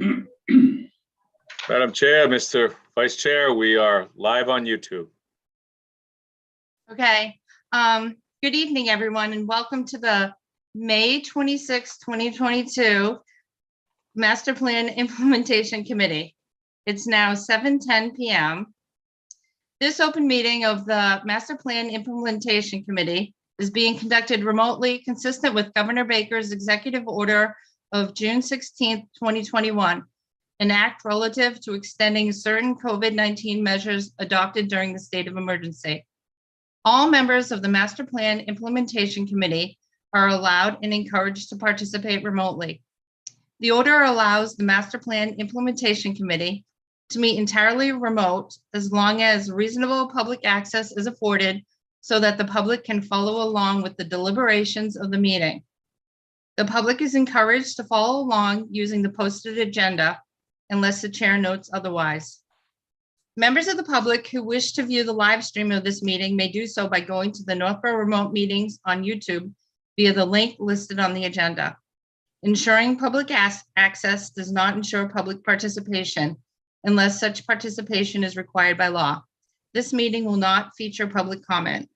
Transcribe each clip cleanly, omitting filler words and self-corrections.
Madam Chair, Mr. Vice Chair, we are live on YouTube. Okay. Good evening, everyone, and welcome to the May 26, 2022 Master Plan Implementation Committee. It's now 7:10 p.m. This open meeting of the Master Plan Implementation Committee is being conducted remotely, consistent with Governor Baker's executive order of June 16, 2021, an act relative to extending certain COVID-19 measures adopted during the state of emergency. All members of the Master Plan Implementation Committee are allowed and encouraged to participate remotely. The order allows the Master Plan Implementation Committee to meet entirely remote as long as reasonable public access is afforded so that the public can follow along with the deliberations of the meeting. The public is encouraged to follow along using the posted agenda unless the chair notes otherwise. Members of the public who wish to view the live stream of this meeting may do so by going to the Northborough Remote Meetings on YouTube via the link listed on the agenda. Ensuring public access does not ensure public participation unless such participation is required by law. This meeting will not feature public comment.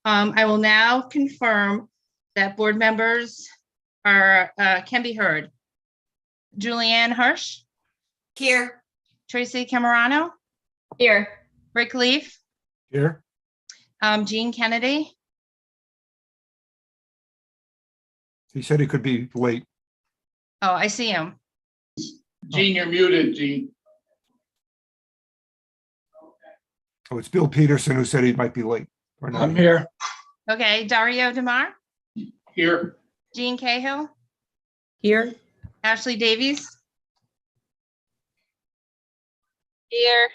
I will now confirm that board members can be heard. Julianne Hirsch. Here. Tracy Camerano. Here. Rick Leaf. Here. Jean Kennedy. He said he could be late. Oh, I see him. Gene, you're muted, Gene. Oh, it's Bill Peterson who said he might be late. Or not. I'm here. Okay, Dario DeMar. Here. Jean Cahill. Here. Ashley Davies. Here.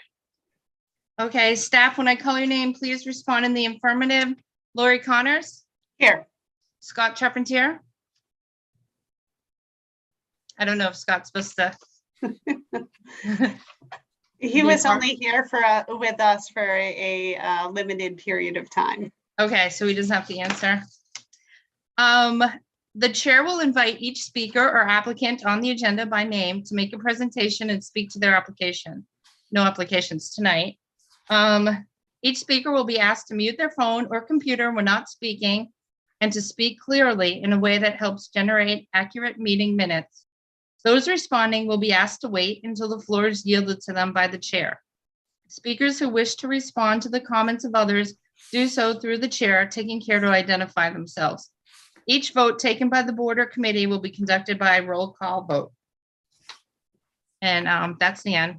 Okay, staff, when I call your name, please respond in the affirmative. Lori Connors. Here. Scott Charpentier. I don't know if Scott's supposed to. He was only here for with us for a limited period of time. Okay, so he doesn't have to answer. The chair will invite each speaker or applicant on the agenda by name to make a presentation and speak to their application. No applications tonight. Each speaker will be asked to mute their phone or computer when not speaking and to speak clearly in a way that helps generate accurate meeting minutes. Those responding will be asked to wait until the floor is yielded to them by the chair. Speakers who wish to respond to the comments of others do so through the chair, taking care to identify themselves. Each vote taken by the board or committee will be conducted by a roll call vote. And that's the end.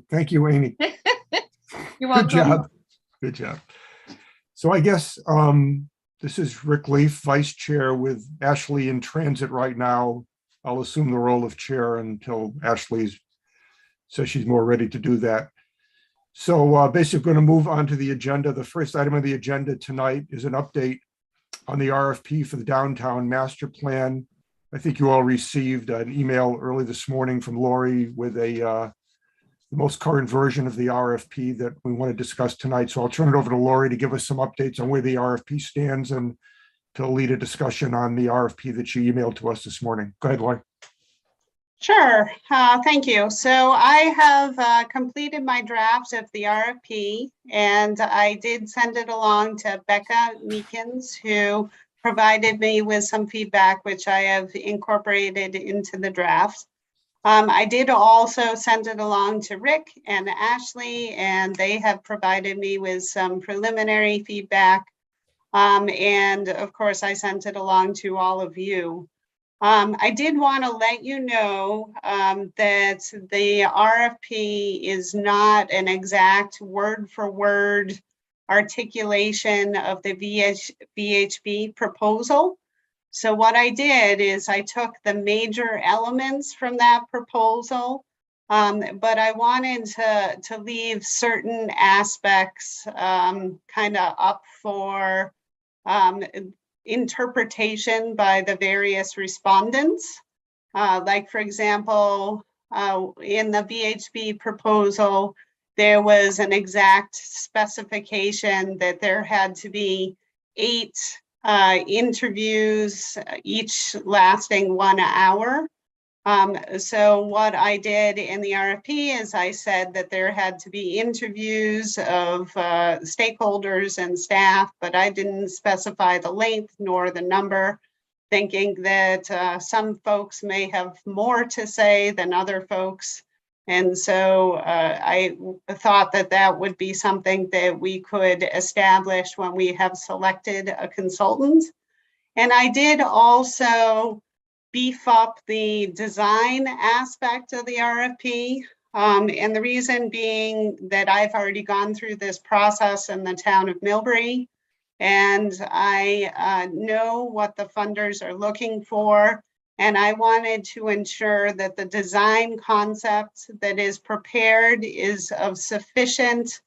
Thank you, Amy. You're welcome. Good job. Good job. So I guess this is Rick Leaf, Vice Chair, with Ashley in transit right now. I'll assume the role of chair until Ashley says she's more ready to do that. So basically going to move on to the agenda. The first item on the agenda tonight is an update on the RFP for the downtown master plan. I think you all received an email early this morning from Lori with the most current version of the RFP that we want to discuss tonight. So I'll turn it over to Lori to give us some updates on where the RFP stands and to lead a discussion on the RFP that she emailed to us this morning. Go ahead, Lori. Sure. Thank you. So I have completed my draft of the RFP, and I did send it along to Becca Meekins, who provided me with some feedback, which I have incorporated into the draft. I did also send it along to Rick and Ashley, and they have provided me with some preliminary feedback. And of course, I sent it along to all of you. I did want to let you know that the RFP is not an exact word for word articulation of the VHB proposal. So what I did is I took the major elements from that proposal, but I wanted to leave certain aspects kind of up for interpretation by the various respondents. Like, for example, in the VHB proposal, there was an exact specification that there had to be 8 interviews, each lasting 1 hour. So what I did in the RFP is I said that there had to be interviews of stakeholders and staff, but I didn't specify the length nor the number, thinking that some folks may have more to say than other folks. And so I thought that that would be something that we could establish when we have selected a consultant. And I did also beef up the design aspect of the RFP. And the reason being that I've already gone through this process in the town of Millbury, and I know what the funders are looking for. And I wanted to ensure that the design concept that is prepared is of sufficient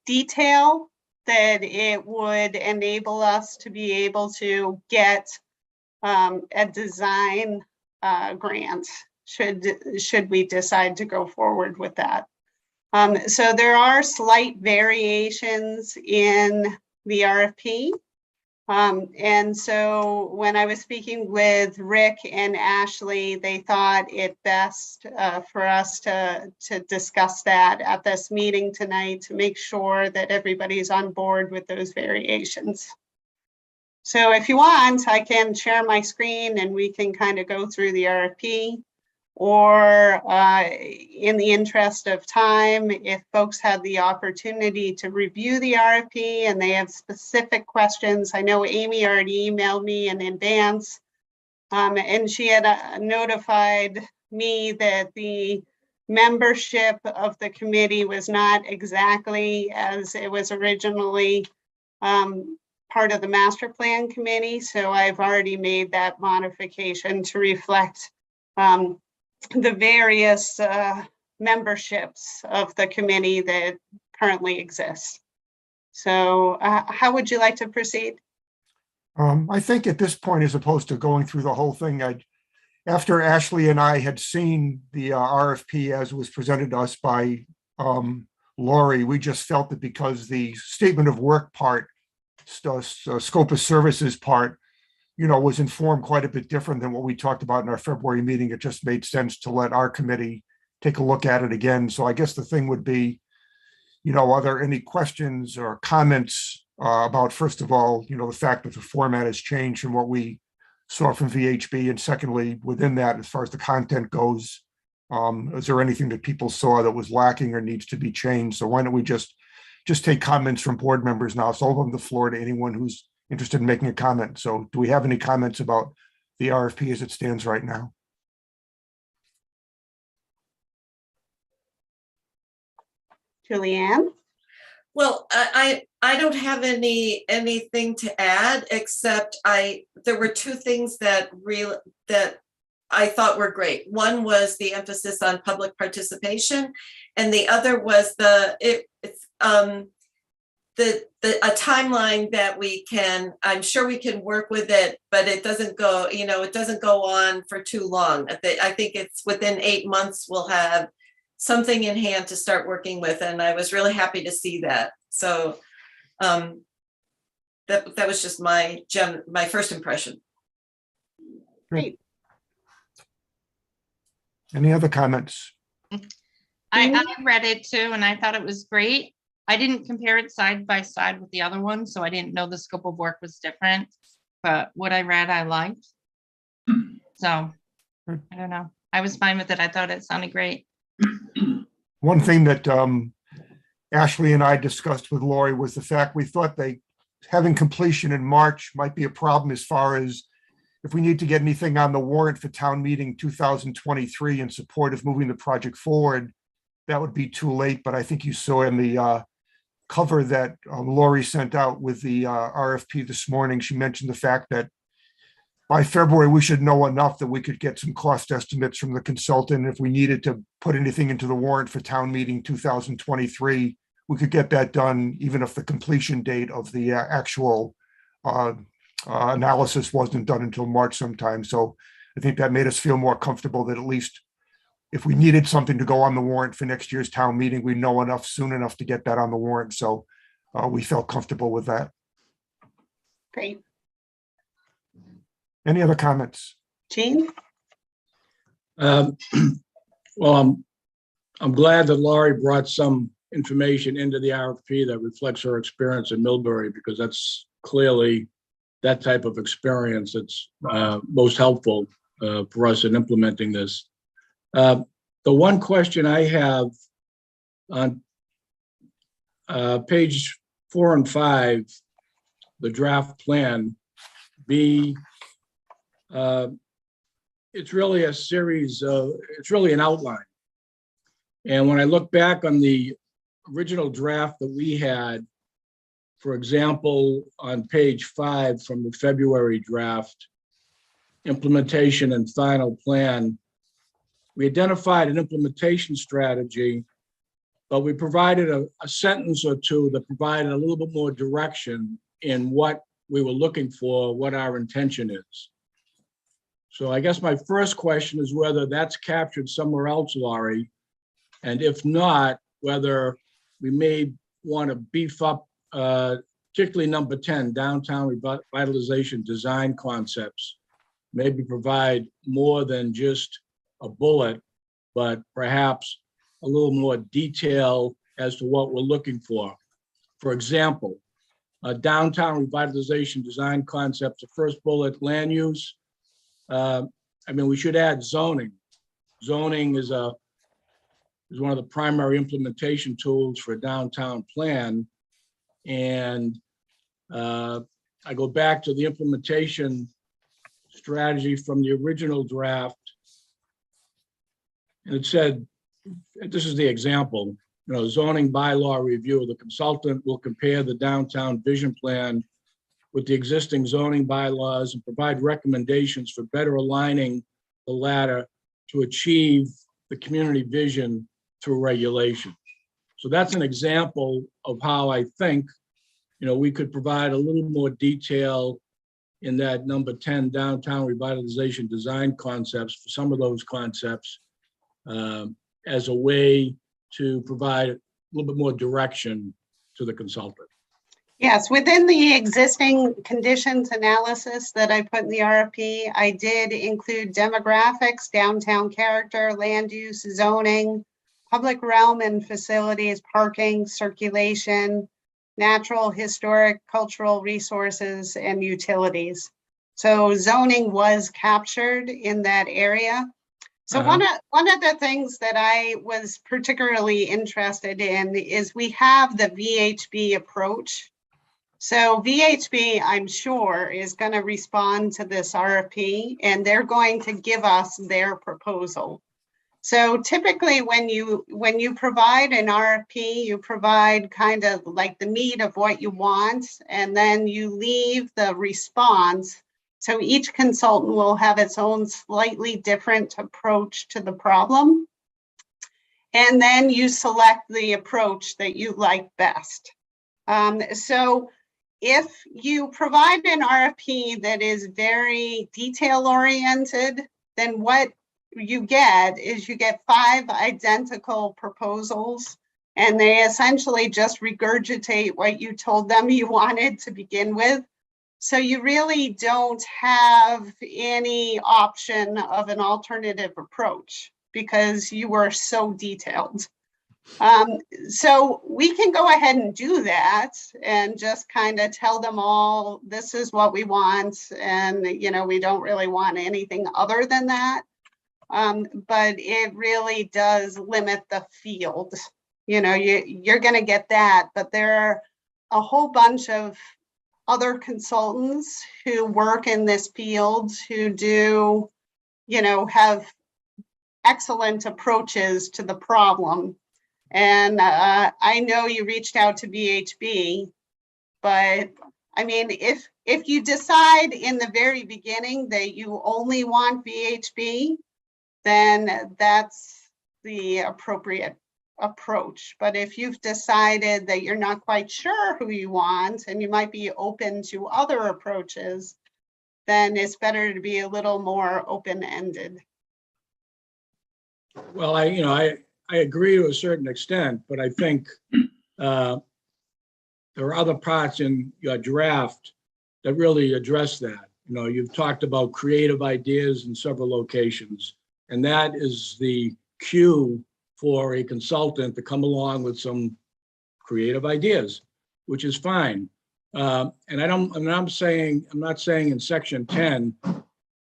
detail that it would enable us to be able to get a design grant should we decide to go forward with that. So there are slight variations in the RFP. And so when I was speaking with Rick and Ashley, they thought it best for us to discuss that at this meeting tonight to make sure that everybody's on board with those variations. So if you want, I can share my screen and we can kind of go through the RFP. Or in the interest of time, if folks had the opportunity to review the RFP and they have specific questions, I know Amy already emailed me in advance, and she had notified me that the membership of the committee was not exactly as it was originally part of the master plan committee. So I've already made that modification to reflect the various memberships of the committee that currently exist. So how would you like to proceed? I think at this point, as opposed to going through the whole thing, after Ashley and I had seen the RFP as was presented to us by Lori, we just felt that because the statement of work part, scope of services part, was informed quite a bit different than what we talked about in our February meeting. It just made sense to let our committee take a look at it again. So I guess the thing would be, are there any questions or comments about, first of all, the fact that the format has changed from what we saw from VHB, and secondly, within that, as far as the content goes, is there anything that people saw that was lacking or needs to be changed? So why don't we just take comments from board members now? So I'll open the floor to anyone who's interested in making a comment. So do we have any comments about the RFP as it stands right now? Julianne? Well, I don't have anything to add, except there were two things that I thought were great. One was the emphasis on public participation, and the other was a timeline that I'm sure we can work with it, but it doesn't go, it doesn't go on for too long. I think it's within 8 months, we'll have something in hand to start working with. And I was really happy to see that. So that was just my first impression. Great. Any other comments? I read it too, and I thought it was great. I didn't compare it side by side with the other one, so I didn't know the scope of work was different, but what I read, I liked. So I don't know. I was fine with it. I thought it sounded great. One thing that Ashley and I discussed with Lori was the fact we thought having completion in March might be a problem as far as if we need to get anything on the warrant for town meeting 2023 in support of moving the project forward, that would be too late. But I think you saw in the cover that Lori sent out with the RFP this morning, she mentioned the fact that by February, we should know enough that we could get some cost estimates from the consultant. If we needed to put anything into the warrant for town meeting 2023, we could get that done, even if the completion date of the actual analysis wasn't done until March sometime. So I think that made us feel more comfortable that at least if we needed something to go on the warrant for next year's town meeting, we know enough soon enough to get that on the warrant. So we felt comfortable with that. Great. Any other comments? Jean? Um, Well, I'm glad that Laurie brought some information into the RFP that reflects her experience in Millbury, because that's clearly that type of experience that's most helpful for us in implementing this. The one question I have on page 4 and 5, the draft plan, it's really a series of, it's really an outline. And when I look back on the original draft that we had, for example, on page 5 from the February draft, implementation and final plan, we identified an implementation strategy, but we provided a sentence or two that provided a little bit more direction in what we were looking for, what our intention is. So I guess my first question is whether that's captured somewhere else, Laurie, and if not, whether we may want to beef up, particularly number 10, downtown revitalization design concepts, maybe provide more than just a bullet, but perhaps a little more detail as to what we're looking for. For example, downtown revitalization design concepts, the first bullet, land use. I mean, we should add zoning. Zoning is one of the primary implementation tools for a downtown plan. And I go back to the implementation strategy from the original draft. And it said, this is the example, zoning bylaw review. The consultant will compare the downtown vision plan with the existing zoning bylaws and provide recommendations for better aligning the latter to achieve the community vision through regulation. So that's an example of how I think, we could provide a little more detail in that number 10 downtown revitalization design concepts for some of those concepts as a way to provide a little bit more direction to the consultant. Yes, within the existing conditions analysis that I put in the RFP, I did include demographics, downtown character, land use, zoning, public realm and facilities, parking, circulation, natural, historic, cultural resources, and utilities. So zoning was captured in that area. So one of the things that I was particularly interested in is we have the Vhb approach. So Vhb, I'm sure, is going to respond to this RFP, and they're going to give us their proposal. So typically when you provide an RFP, you provide kind of like the meat of what you want, and then you leave the response. So each consultant will have its own slightly different approach to the problem. And then you select the approach that you like best. So if you provide an RFP that is very detail oriented, then what you get 5 identical proposals, and they essentially just regurgitate what you told them you wanted to begin with. So you really don't have any option of an alternative approach because you were so detailed. So we can go ahead and do that and just kind of tell them all, this is what we want. And, we don't really want anything other than that. But it really does limit the field. You're going to get that, but there are a whole bunch of other consultants who work in this field who do, have excellent approaches to the problem. And I know you reached out to Vhb, but I mean, if you decide in the very beginning that you only want Vhb, then that's the appropriate approach. But if you've decided that you're not quite sure who you want and you might be open to other approaches, then it's better to be a little more open-ended. Well, I agree to a certain extent, but I think there are other parts in your draft that really address that. You've talked about creative ideas in several locations. And that is the cue for a consultant to come along with some creative ideas, which is fine. And I'm not saying in section 10,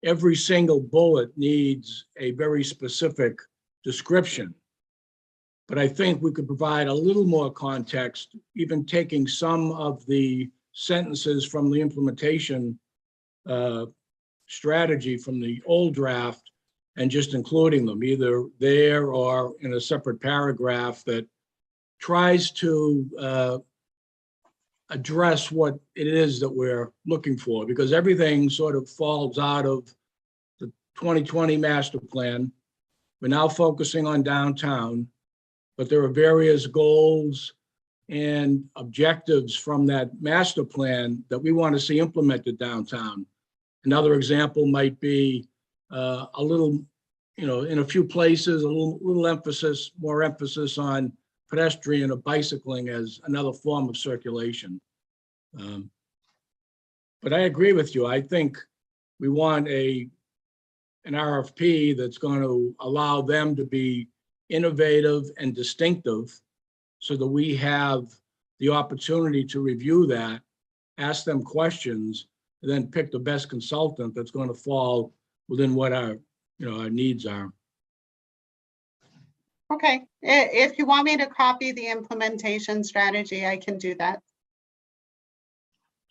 every single bullet needs a very specific description. But I think we could provide a little more context, even taking some of the sentences from the implementation strategy from the old draft and just including them either there or in a separate paragraph that tries to address what it is that we're looking for, because everything sort of falls out of the 2020 master plan. We're now focusing on downtown, but there are various goals and objectives from that master plan that we want to see implemented downtown. Another example might be a little, in a few places, a little emphasis, more emphasis on pedestrian or bicycling as another form of circulation. But I agree with you. I think we want an RFP that's going to allow them to be innovative and distinctive so that we have the opportunity to review that, ask them questions, and then pick the best consultant that's going to fall within what our needs are. Okay, if you want me to copy the implementation strategy, I can do that.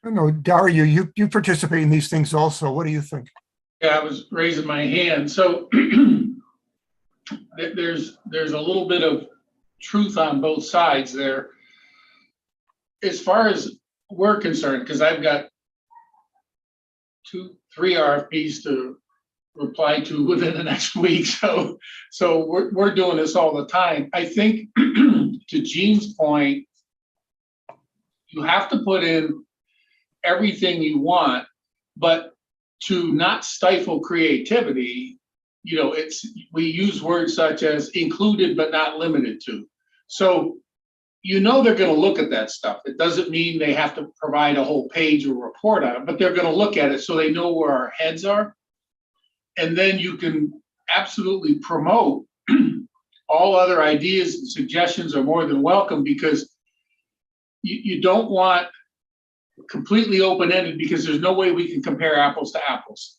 I don't know, Daria, you participate in these things also. What do you think? Yeah, I was raising my hand. So there's a little bit of truth on both sides there. As far as we're concerned, because I've got 3 RFPs to reply to within the next week. So we're doing this all the time. I think to Gene's point, you have to put in everything you want, but to not stifle creativity, we use words such as included but not limited to. So they're going to look at that stuff. It doesn't mean they have to provide a whole page or report on it, but they're going to look at it so they know where our heads are. And then you can absolutely promote all other ideas and suggestions are more than welcome, because you don't want completely open-ended, because there's no way we can compare apples to apples.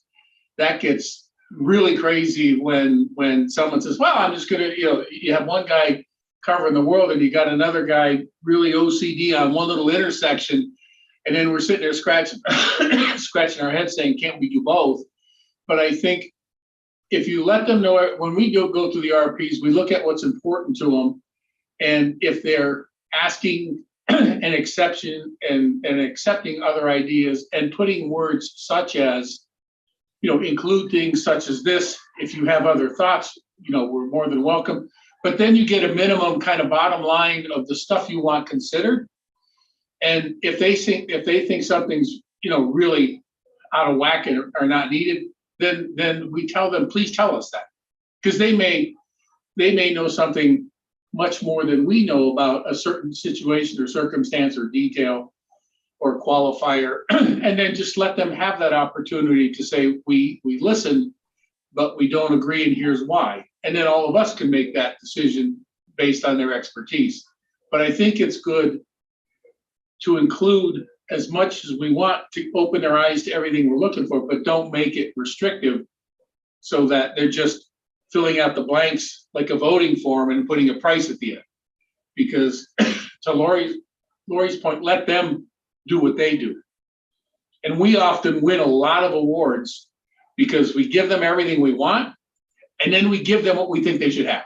That gets really crazy when someone says, well, I'm just gonna, you have one guy covering the world and you got another guy really OCD on one little intersection, and then we're sitting there scratching our heads saying, can't we do both? But I think if you let them know, when we go through the RFPs, we look at what's important to them, and if they're asking an exception and accepting other ideas and putting words such as, include things such as this. If you have other thoughts, we're more than welcome. But then you get a minimum kind of bottom line of the stuff you want considered. And if they think something's, really out of whack or not needed, then we tell them, please tell us that, because they may know something much more than we know about a certain situation or circumstance or detail or qualifier, and then just let them have that opportunity to say, we listen, but we don't agree, and here's why. And then all of us can make that decision based on their expertise. But I think it's good to include as much as we want to open their eyes to everything we're looking for, but don't make it restrictive so that they're just filling out the blanks like a voting form and putting a price at the end. Because to Lori's point, let them do what they do. And we often win a lot of awards because we give them everything we want, and then we give them what we think they should have.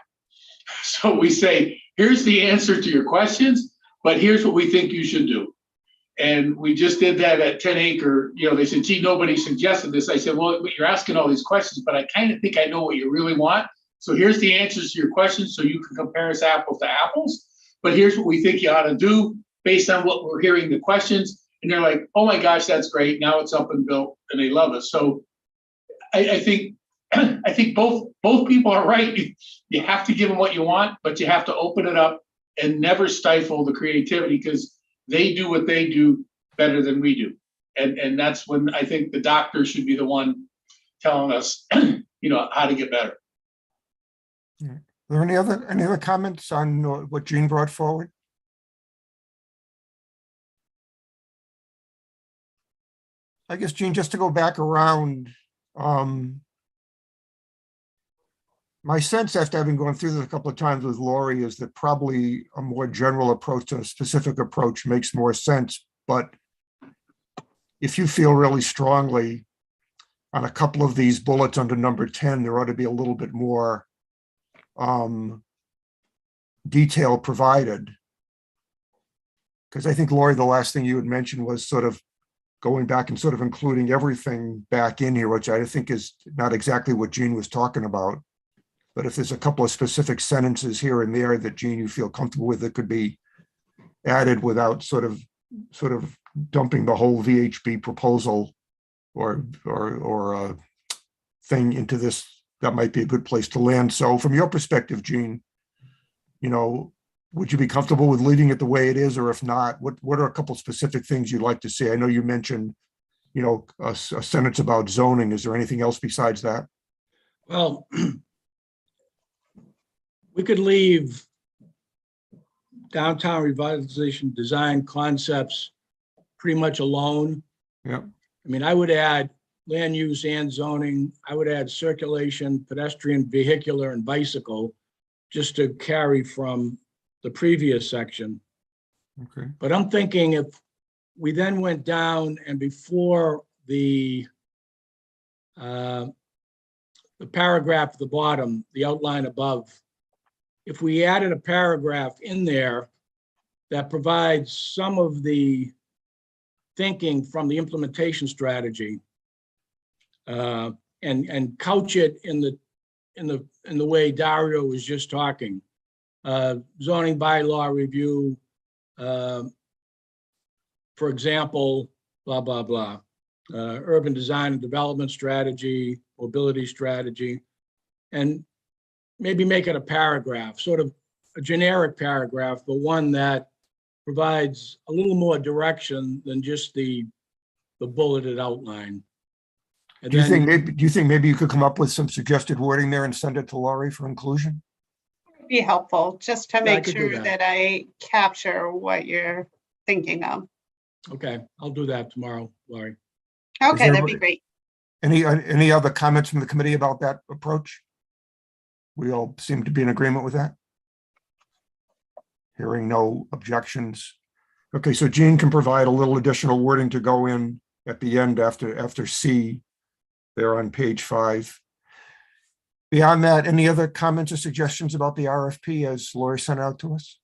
So we say, here's the answer to your questions, but here's what we think you should do. And we just did that at 10 Acre. They said, gee, nobody suggested this. I said, well, you're asking all these questions, but I kind of think I know what you really want. So here's the answers to your questions so you can compare us apples to apples. But here's what we think you ought to do based on what we're hearing the questions. And they're like, oh my gosh, that's great. Now it's up and built, and they love us. So I think both people are right. You have to give them what you want, but you have to open it up and never stifle the creativity, because they do what they do better than we do. And that's when I think the doctor should be the one telling us, how to get better. Are there any other comments on what Jean brought forward? I guess, Jean, just to go back around, my sense after having gone through this a couple of times with Lori is that probably a more general approach to a specific approach makes more sense. But if you feel really strongly on a couple of these bullets under number 10, there ought to be a little bit more detail provided. Because I think, Lori, the last thing you had mentioned was sort of going back and sort of including everything back in here, which I think is not exactly what Jean was talking about. But if there's a couple of specific sentences here and there that, Jean, you feel comfortable with, that could be added without sort of dumping the whole VHB proposal or thing into this, that might be a good place to land. So from your perspective, Jean, would you be comfortable with leaving it the way it is? Or if not, what are a couple specific things you'd like to see? I know you mentioned, a sentence about zoning. Is there anything else besides that? Well, we could leave downtown revitalization design concepts pretty much alone. Yeah. I mean, I would add land use and zoning. I would add circulation, pedestrian, vehicular, and bicycle, just to carry from the previous section. Okay. But I'm thinking if we then went down and before the paragraph at the bottom, the outline above, if we added a paragraph in there that provides some of the thinking from the implementation strategy, and couch it in the way Dario was just talking, zoning bylaw review, for example, blah, blah, blah, urban design and development strategy, mobility strategy, and maybe make it a paragraph, sort of a generic paragraph, but one that provides a little more direction than just the bulleted outline. And Do you then, think maybe you could come up with some suggested wording there and send it to Lori for inclusion? Be helpful, just to I make could do sure that. that I capture what you're thinking of. okay, I'll do that tomorrow, Laurie. Okay, there- that'd be great. Any other comments from the committee about that approach? We all seem to be in agreement with that. Hearing no objections. Okay, so Jean can provide a little additional wording to go in at the end after C there on page 5. Beyond that, any other comments or suggestions about the RFP as Lori sent out to us?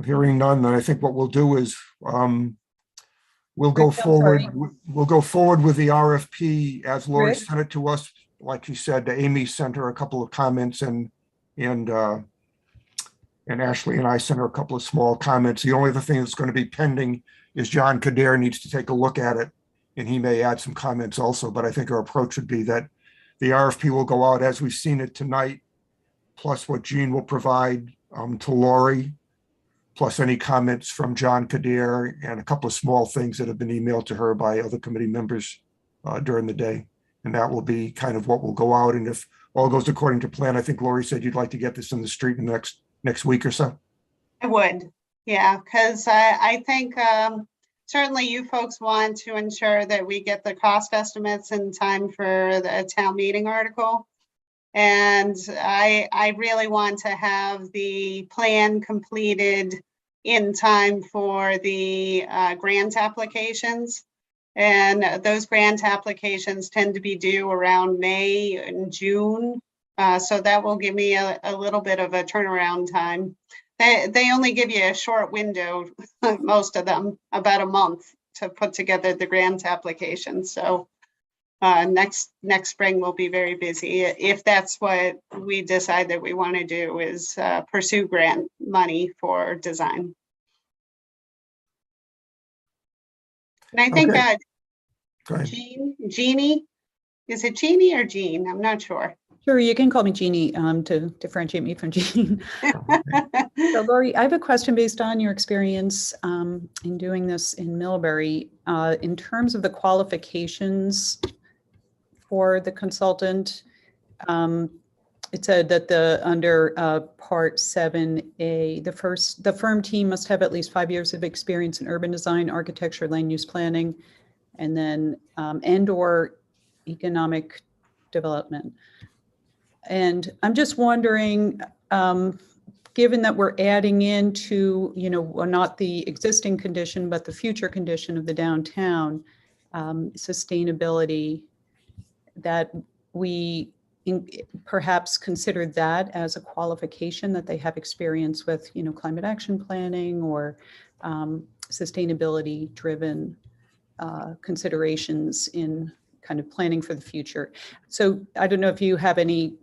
Hearing none, then I think what we'll do is we'll go forward. We'll go forward with the RFP as Lori Rick? sent it to us. Like you said, Amy sent her a couple of comments and Ashley and I sent her a couple of small comments. The only other thing that's going to be pending is John Kadir needs to take a look at it, and he may add some comments also. But I think our approach would be that the RFP will go out as we've seen it tonight, plus what Jean will provide to Lori, plus any comments from John Kadir and a couple of small things that have been emailed to her by other committee members during the day. And that will be kind of what will go out. And if all goes according to plan, I think Lori said you'd like to get this in the street in the next week or so. I would, yeah, because I think certainly you folks want to ensure that we get the cost estimates in time for the town meeting article. And I really want to have the plan completed in time for the grant applications. And those grant applications tend to be due around May and June. So that will give me a little bit of a turnaround time. They only give you a short window, most of them, about a month to put together the grant application. So next spring we'll be very busy if that's what we decide that we want to do, is pursue grant money for design. And I think Okay. Go ahead. Jeannie, is it Jeannie or Jean? I'm not sure. Sure, you can call me Jeannie to differentiate me from Jean. So Lori, I have a question based on your experience in doing this in Millbury. In terms of the qualifications for the consultant. It said that under Part 7A, the firm team must have at least 5 years of experience in urban design, architecture, land use planning, and then and/or economic development. And I'm just wondering, given that we're adding into, well, not the existing condition, but the future condition of the downtown, sustainability, that we perhaps consider that as a qualification, that they have experience with, climate action planning or sustainability driven considerations in kind of planning for the future. So I don't know if you have any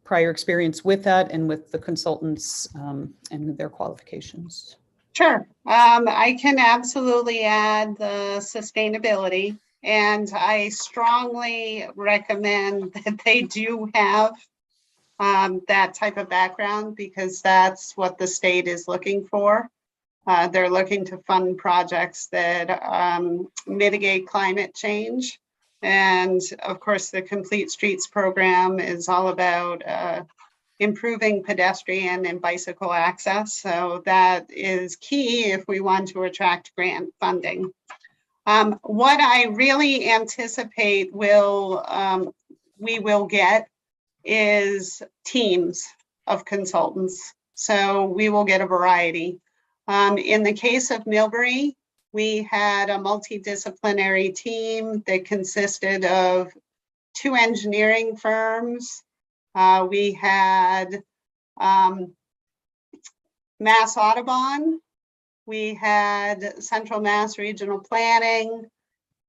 prior experience with that and with the consultants and their qualifications. Sure. I can absolutely add the sustainability, and I strongly recommend that they do have that type of background, because that's what the state is looking for. They're looking to fund projects that mitigate climate change. And of course, the Complete Streets program is all about improving pedestrian and bicycle access. So that is key if we want to attract grant funding. What I really anticipate we will get is teams of consultants. So we will get a variety. In the case of Millbury, we had a multidisciplinary team that consisted of 2 engineering firms. We had Mass Audubon. We had Central Mass Regional Planning.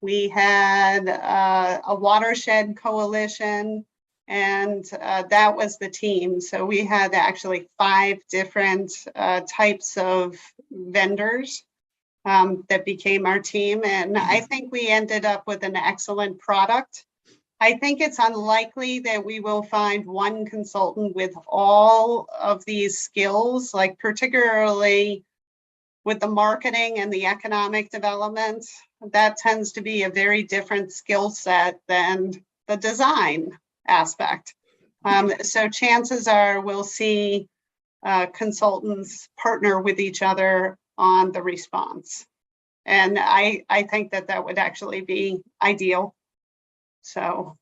We had a watershed coalition, and that was the team. So we had actually 5 different types of vendors that became our team. And I think we ended up with an excellent product. I think it's unlikely that we will find one consultant with all of these skills, like particularly with the marketing and the economic development. That tends to be a very different skill set than the design aspect. So chances are we'll see consultants partner with each other on the response. And I think that would actually be ideal. So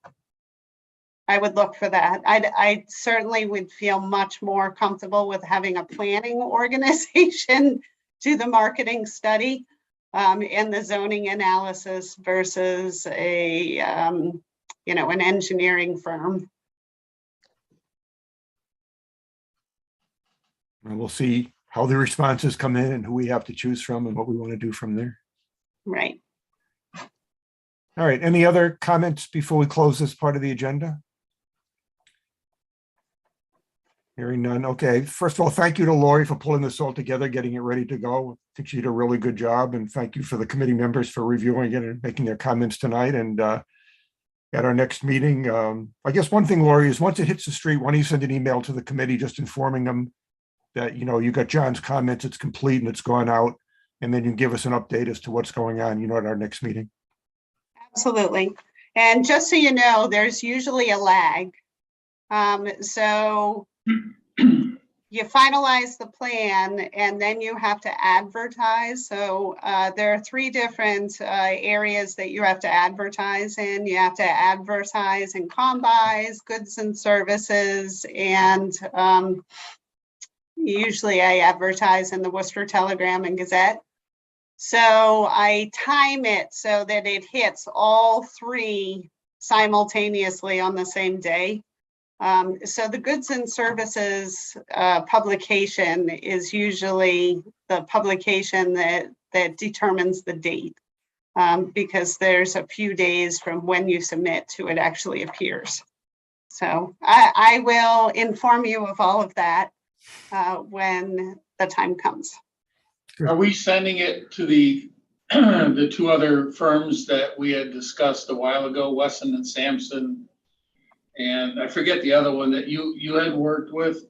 I would look for that. I certainly would feel much more comfortable with having a planning organization do the marketing study and the zoning analysis versus an engineering firm. And we'll see how the responses come in and who we have to choose from and what we want to do from there. Right. All right. Any other comments before we close this part of the agenda? Hearing none. Okay. First of all, thank you to Lori for pulling this all together, getting it ready to go. I think she did a really good job. And thank you for the committee members for reviewing it and making their comments tonight. And at our next meeting, I guess one thing, Lori, is once it hits the street, why don't you send an email to the committee just informing them that, you got John's comments, it's complete and it's gone out. And then you can give us an update as to what's going on, at our next meeting. Absolutely. And just so you know, there's usually a lag. So you finalize the plan and then you have to advertise. So there are 3 different areas that you have to advertise in. You have to advertise in combis, goods and services, and usually I advertise in the Worcester Telegram and Gazette. So I time it so that it hits all 3 simultaneously on the same day. So the goods and services publication is usually the publication that determines the date, because there's a few days from when you submit to it actually appears. So I will inform you of all of that when the time comes. Are we sending it to the 2 other firms that we had discussed a while ago, Wesson and Sampson? And I forget the other one that you had worked with.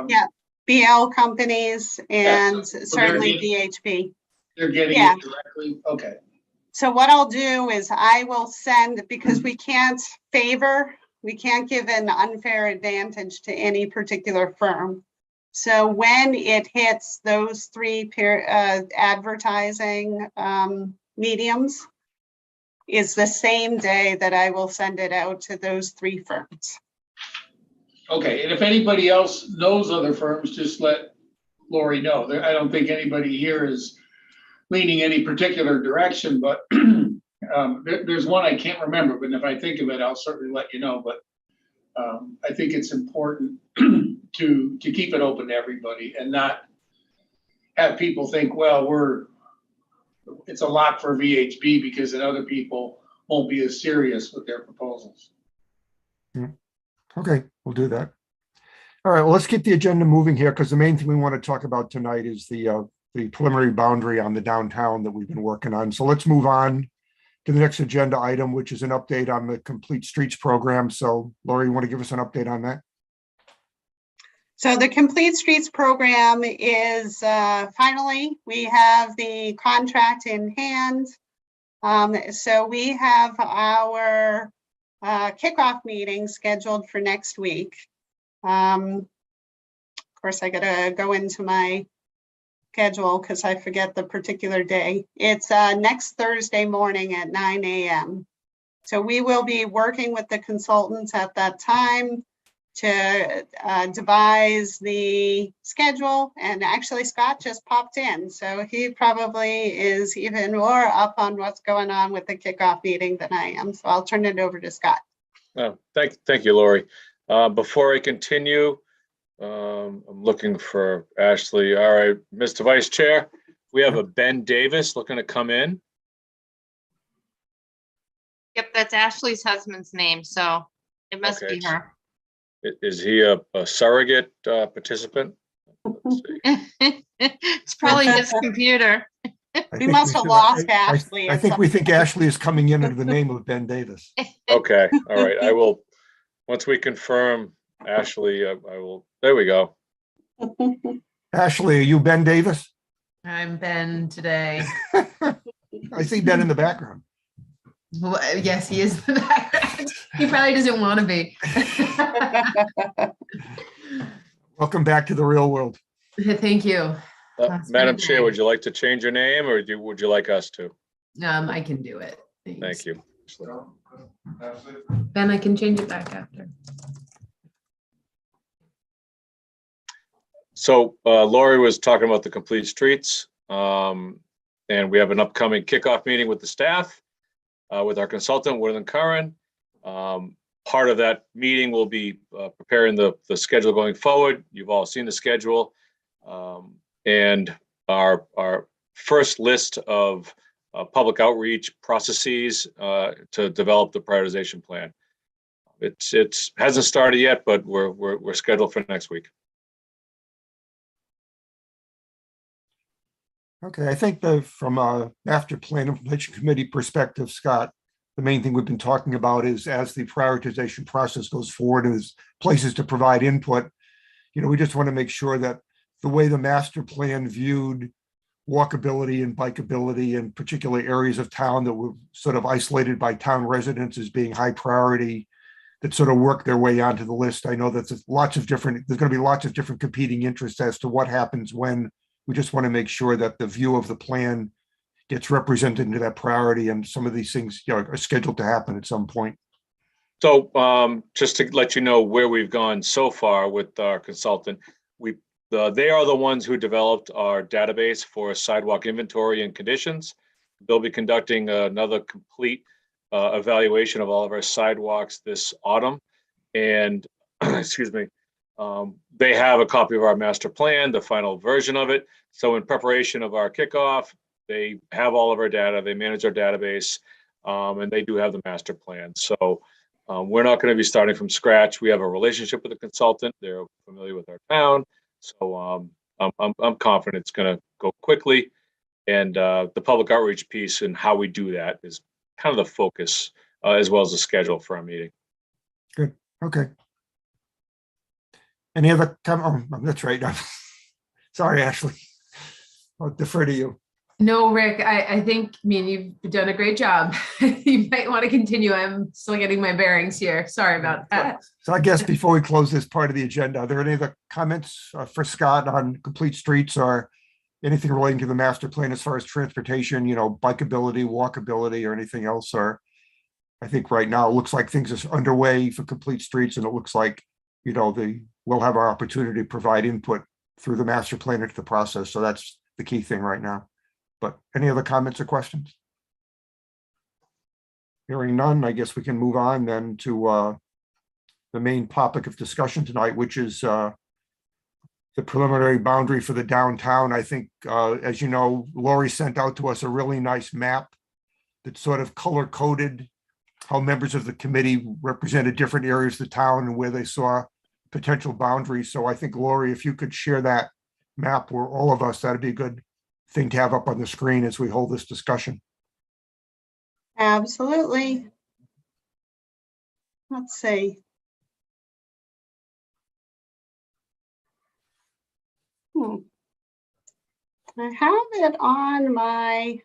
Yeah, BL companies and so certainly VHB. They're getting Yeah. it directly? Okay. So what I'll do is I will send, because we can't give an unfair advantage to any particular firm. So when it hits those three advertising mediums is the same day that I will send it out to those three firms. Okay, and if anybody else knows other firms, just let Lori know. I don't think anybody here is leaning any particular direction, but there's one I can't remember, but if I think of it, I'll certainly let you know. But I think it's important to keep it open to everybody and not have people think, well, it's a lock for VHB because then other people won't be as serious with their proposals. Okay, we'll do that. All right, well, let's get the agenda moving here because the main thing we want to talk about tonight is the preliminary boundary on the downtown that we've been working on. So let's move on to the next agenda item, which is an update on the Complete Streets program. So Lori, you want to give us an update on that? So the Complete Streets program is finally, we have the contract in hand. So we have our kickoff meeting scheduled for next week. Of course, I gotta go into my schedule because I forget the particular day. It's next Thursday morning at 9 a.m. So we will be working with the consultants at that time to devise the schedule. And actually Scott just popped in, so he probably is even more up on what's going on with the kickoff meeting than I am. So I'll turn it over to Scott. Oh, thank you, Lori. Before I continue, I'm looking for Ashley. All right, Mr. Vice Chair, we have a Ben Davis looking to come in. Yep, that's Ashley's husband's name, so it must Okay. be her. Is he a surrogate participant? Let's see. It's probably his computer. We must have lost Ashley. I think we think Ashley is coming in under the name of Ben Davis. Okay, all right. I will, once we confirm Ashley, I will, there we go. Ashley, are you Ben Davis? I'm Ben today. I see Ben in the background. Well, yes, he is in the background. He probably doesn't want to be. Welcome back to the real world. Thank you. That's Madam very Chair, nice. would you like to change your name or would you like us to? I can do it. Thanks. Thank you. Ben, I can change it back after. So Lori was talking about the Complete Streets, and we have an upcoming kickoff meeting with the staff, with our consultant, Woodland Curran. Part of that meeting will be preparing the schedule going forward. You've all seen the schedule, and our first list of public outreach processes to develop the prioritization plan. It's hasn't started yet, but we're scheduled for next week. Okay, I think from a master plan implementation committee perspective, Scott, the main thing we've been talking about is as the prioritization process goes forward and there's places to provide input, we just want to make sure that the way the master plan viewed walkability and bikeability in particular areas of town that were sort of isolated by town residents as being high priority, that sort of work their way onto the list. I know that there's going to be lots of different competing interests as to what happens when. We just want to make sure that the view of the plan gets represented into that priority, and some of these things are scheduled to happen at some point. So just to let you know where we've gone so far with our consultant, they are the ones who developed our database for sidewalk inventory and conditions. They'll be conducting another complete evaluation of all of our sidewalks this autumn. And excuse me, they have a copy of our master plan, the final version of it. So in preparation of our kickoff, they have all of our data, they manage our database, and they do have the master plan. So we're not going to be starting from scratch. We have a relationship with the consultant. They're familiar with our town. So I'm confident it's going to go quickly. And the public outreach piece and how we do that is kind of the focus, as well as the schedule for our meeting. Good. Okay. Any other comment? Oh, that's right. Sorry, Ashley. I'll defer to you. No, Rick, I think, I mean, you've done a great job. You might want to continue. I'm still getting my bearings here. Sorry about that. So I guess before we close this part of the agenda, are there any other comments for Scott on complete streets or anything relating to the master plan as far as transportation, bikeability, walkability, or anything else? Or I think right now it looks like things are underway for complete streets, and it looks like, we'll have our opportunity to provide input through the master plan into the process. So that's the key thing right now. But any other comments or questions? Hearing none, I guess we can move on then to the main topic of discussion tonight, which is the preliminary boundary for the downtown. I think, as you know, Lori sent out to us a really nice map that sort of color-coded how members of the committee represented different areas of the town and where they saw potential boundaries. So I think, Lori, if you could share that map with all of us, that'd be a good thing to have up on the screen as we hold this discussion. Absolutely. Let's see. I have it on my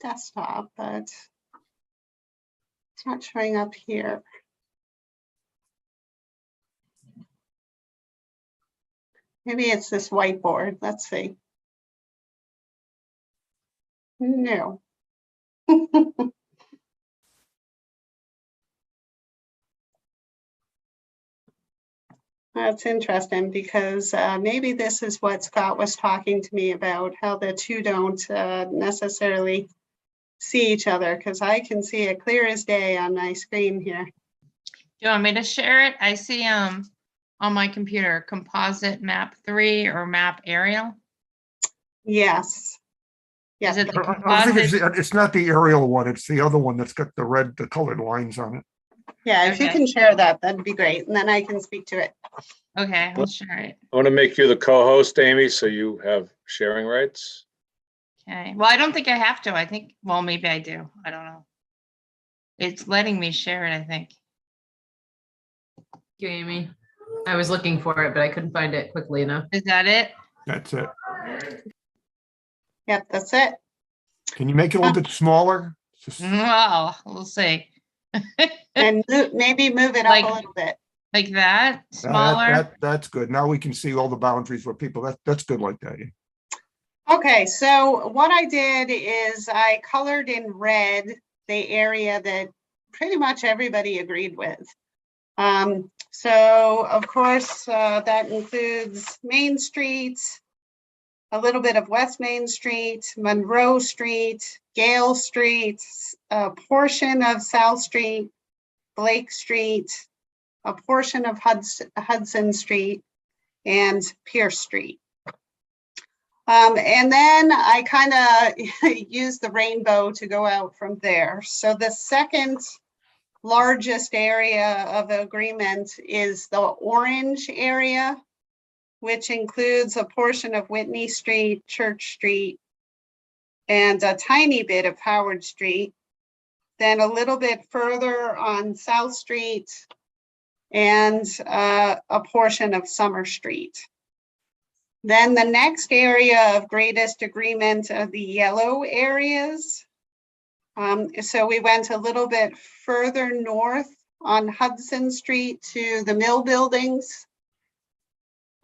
desktop, but it's not showing up here. Maybe it's this whiteboard. Let's see. No. That's interesting because maybe this is what Scott was talking to me about, how the two don't necessarily see each other, because I can see it clear as day on my screen here. Do you want me to share it? I see on my computer, composite map 3 or map aerial. Yes. Is Yeah. it the I think composite? it's not the aerial one, it's the other one that's got the colored lines on it. Yeah, if you Okay. can share that, that'd be great. And then I can speak to it. Okay, I'll share it. I want to make you the co-host, Amy, so you have sharing rights. Okay, well, I don't think I have to. I think, well, maybe I do. I don't know. It's letting me share it, I think. Thank you, Amy. I was looking for it, but I couldn't find it quickly enough. Is that it? That's it. Yep, that's it. Can you make it a little bit smaller? Just- Well, we'll see. And maybe move it up Like- a little bit. Like that, smaller? That's good. Now we can see all the boundaries where people, that's good like that. Yeah. Okay, so what I did is I colored in red the area that pretty much everybody agreed with. So of course, that includes Main Street, a little bit of West Main Street, Monroe Street, Gale Street, a portion of South Street, Blake Street, a portion of Hudson Street, and Pierce Street. And then I kind of used the rainbow to go out from there. So the second largest area of agreement is the orange area, which includes a portion of Whitney Street, Church Street, and a tiny bit of Howard Street. Then a little bit further on South Street and a portion of Summer Street. Then the next area of greatest agreement are the yellow areas. So we went a little bit further north on Hudson Street to the mill buildings,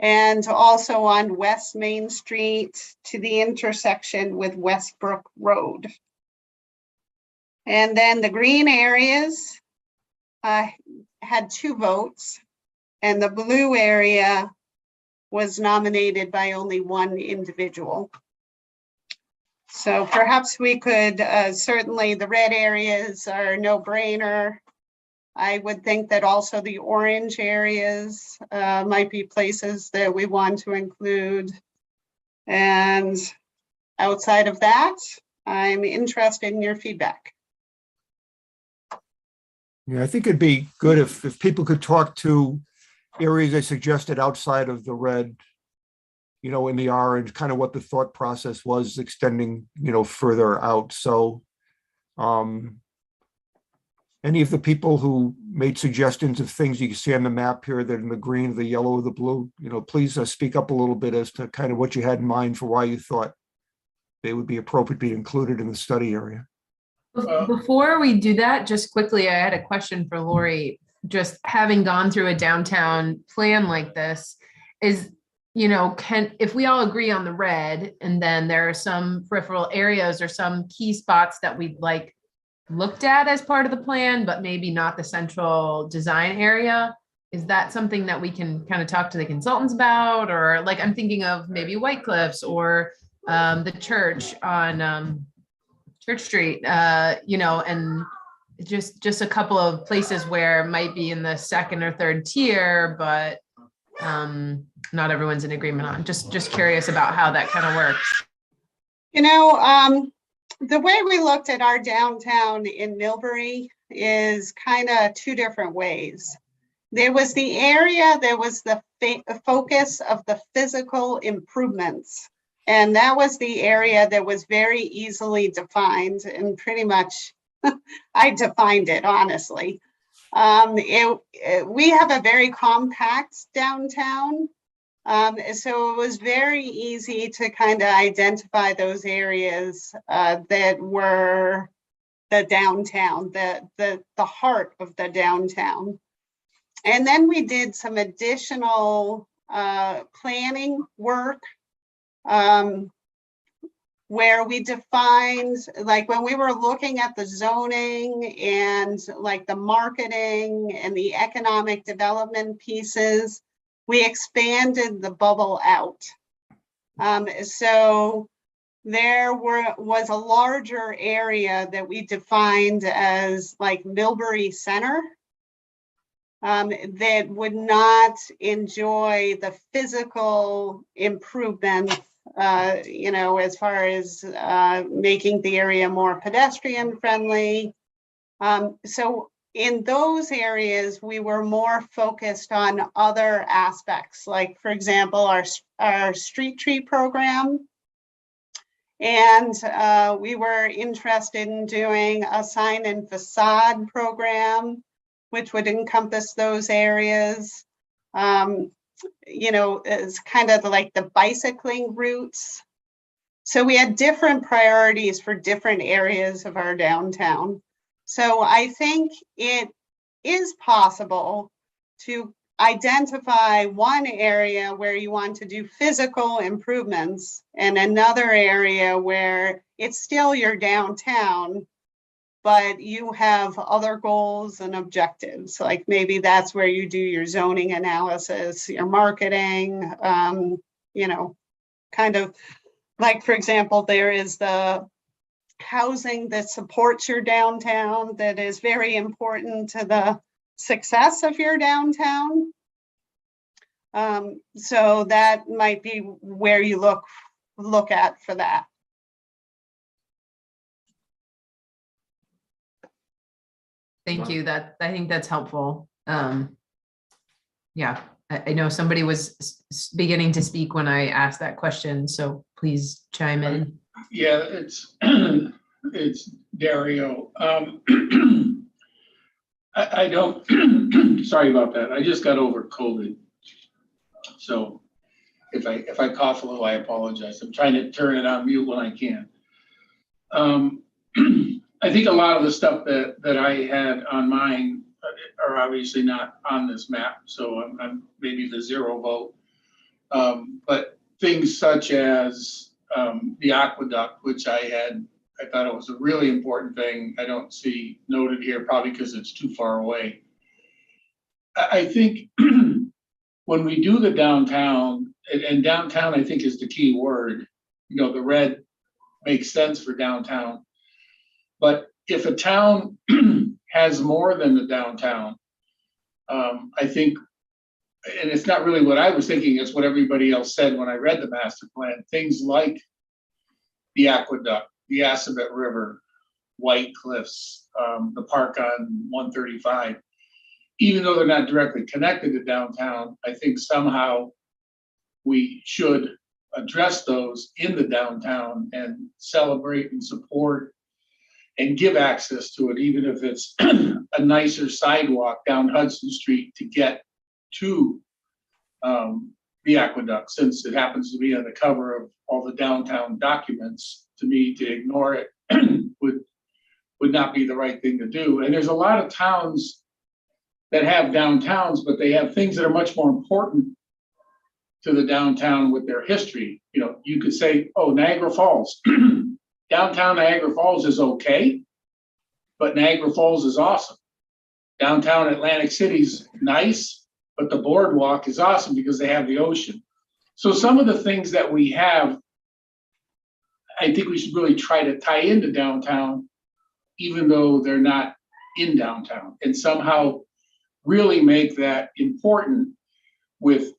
and also on West Main Street to the intersection with Westbrook Road. And then the green areas had 2 votes, and the blue area was nominated by only 1 individual. So perhaps we could, certainly the red areas are no brainer. I would think that also the orange areas might be places that we want to include. And outside of that, I'm interested in your feedback. Yeah, I think it'd be good if people could talk to areas they suggested outside of the red, in the orange, kind of what the thought process was extending, further out. So any of the people who made suggestions of things you can see on the map here that in the green, the yellow, or the blue, please speak up a little bit as to kind of what you had in mind for why you thought they would be appropriate to be included in the study area. Before we do that, just quickly, I had a question for Lori. Just having gone through a downtown plan like this, is, if we all agree on the red, and then there are some peripheral areas or some key spots that we'd like looked at as part of the plan, but maybe not the central design area, is that something that we can kind of talk to the consultants about? Or like, I'm thinking of maybe White Cliffs or the church on Church Street, and just a couple of places where it might be in the second or third tier, but not everyone's in agreement on. Just curious about how that kind of works. The way we looked at our downtown in Millbury is kind of two different ways. There was the area, there was the focus of the physical improvements. And that was the area that was very easily defined, and pretty much I defined it, honestly. We have a very compact downtown. So it was very easy to kind of identify those areas that were the downtown, the heart of the downtown. And then we did some additional planning work where we defined, like when we were looking at the zoning and like the marketing and the economic development pieces, we expanded the bubble out. So there was a larger area that we defined as like Millbury Center that would not enjoy the physical improvements, as far as making the area more pedestrian friendly. So in those areas, we were more focused on other aspects, like, for example, our street tree program. And we were interested in doing a sign and facade program, which would encompass those areas. It's kind of like the bicycling routes. So we had different priorities for different areas of our downtown. So I think it is possible to identify one area where you want to do physical improvements and another area where it's still your downtown, but you have other goals and objectives. Like maybe that's where you do your zoning analysis, your marketing, kind of like, for example, there is the housing that supports your downtown that is very important to the success of your downtown. So that might be where you look at for that. Thank you. I think that's helpful. Yeah, I know somebody was beginning to speak when I asked that question, so please chime in. Yeah, it's Dario. I don't, sorry about that. I just got over COVID. So if I cough a little, I apologize. I'm trying to turn it on mute when I can. I think a lot of the stuff that I had on mine are obviously not on this map, so I'm maybe the zero vote. But things such as the aqueduct, which I thought it was a really important thing. I don't see noted here, probably because it's too far away. I think when we do the downtown, and downtown I think is the key word, the red makes sense for downtown. But if a town has more than the downtown, I think, and it's not really what I was thinking, it's what everybody else said when I read the master plan, things like the aqueduct, the Assabet River, White Cliffs, the park on 135, even though they're not directly connected to downtown, I think somehow we should address those in the downtown and celebrate and support and give access to it, even if it's a nicer sidewalk down Hudson Street to get to the the aqueduct, since it happens to be on the cover of all the downtown documents. To me, to ignore it would not be the right thing to do. And there's a lot of towns that have downtowns, but they have things that are much more important to the downtown with their history. You know, you could say, oh, Niagara Falls. Downtown Niagara Falls is okay, but Niagara Falls is awesome. Downtown Atlantic City's nice, but the boardwalk is awesome because they have the ocean. So some of the things that we have, I think we should really try to tie into downtown, even though they're not in downtown, and somehow really make that important with,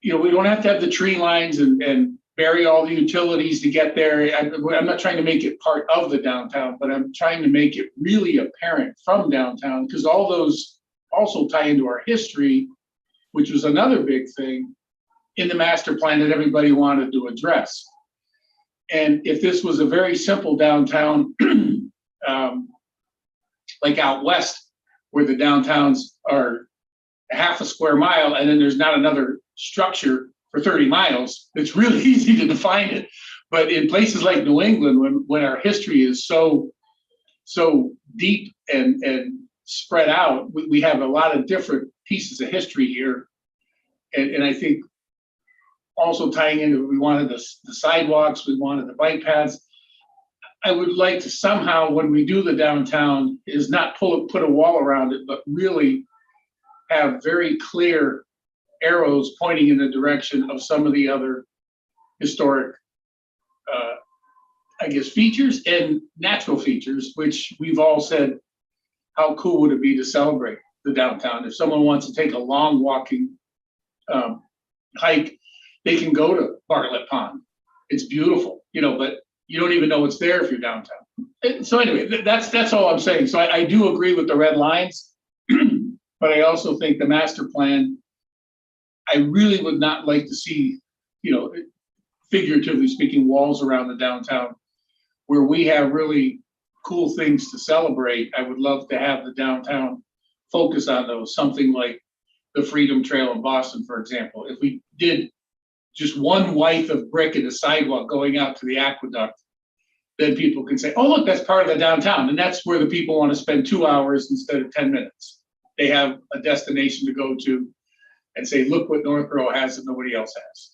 you know, we don't have to have the tree lines and bury all the utilities to get there. I'm not trying to make it part of the downtown, but I'm trying to make it really apparent from downtown, because all those also tie into our history, which was another big thing in the master plan that everybody wanted to address. And if this was a very simple downtown, like out west, where the downtowns are half a square mile and then there's not another structure for 30 miles, it's really easy to define it. But in places like New England, when our history is so deep and spread out, we have a lot of different pieces of history here. And I think also tying into, we wanted the sidewalks, we wanted the bike paths. I would like to somehow, when we do the downtown, is not put a wall around it, but really have very clear arrows pointing in the direction of some of the other historic, I guess, features and natural features, which we've all said, how cool would it be to celebrate the downtown? If someone wants to take a long walking hike, they can go to Bartlett Pond. It's beautiful, you know, but you don't even know it's there if you're downtown. And so anyway, that's all I'm saying. So I do agree with the red lines, but I also think the master plan, I really would not like to see, you know, figuratively speaking, walls around the downtown where we have really cool things to celebrate. I would love to have the downtown focus on those, something like the Freedom Trail in Boston, for example. If we did just one width of brick in the sidewalk going out to the aqueduct, then people can say, oh, look, that's part of the downtown. And that's where the people want to spend 2 hours instead of 10 minutes. They have a destination to go to and say, look what Northborough has that nobody else has.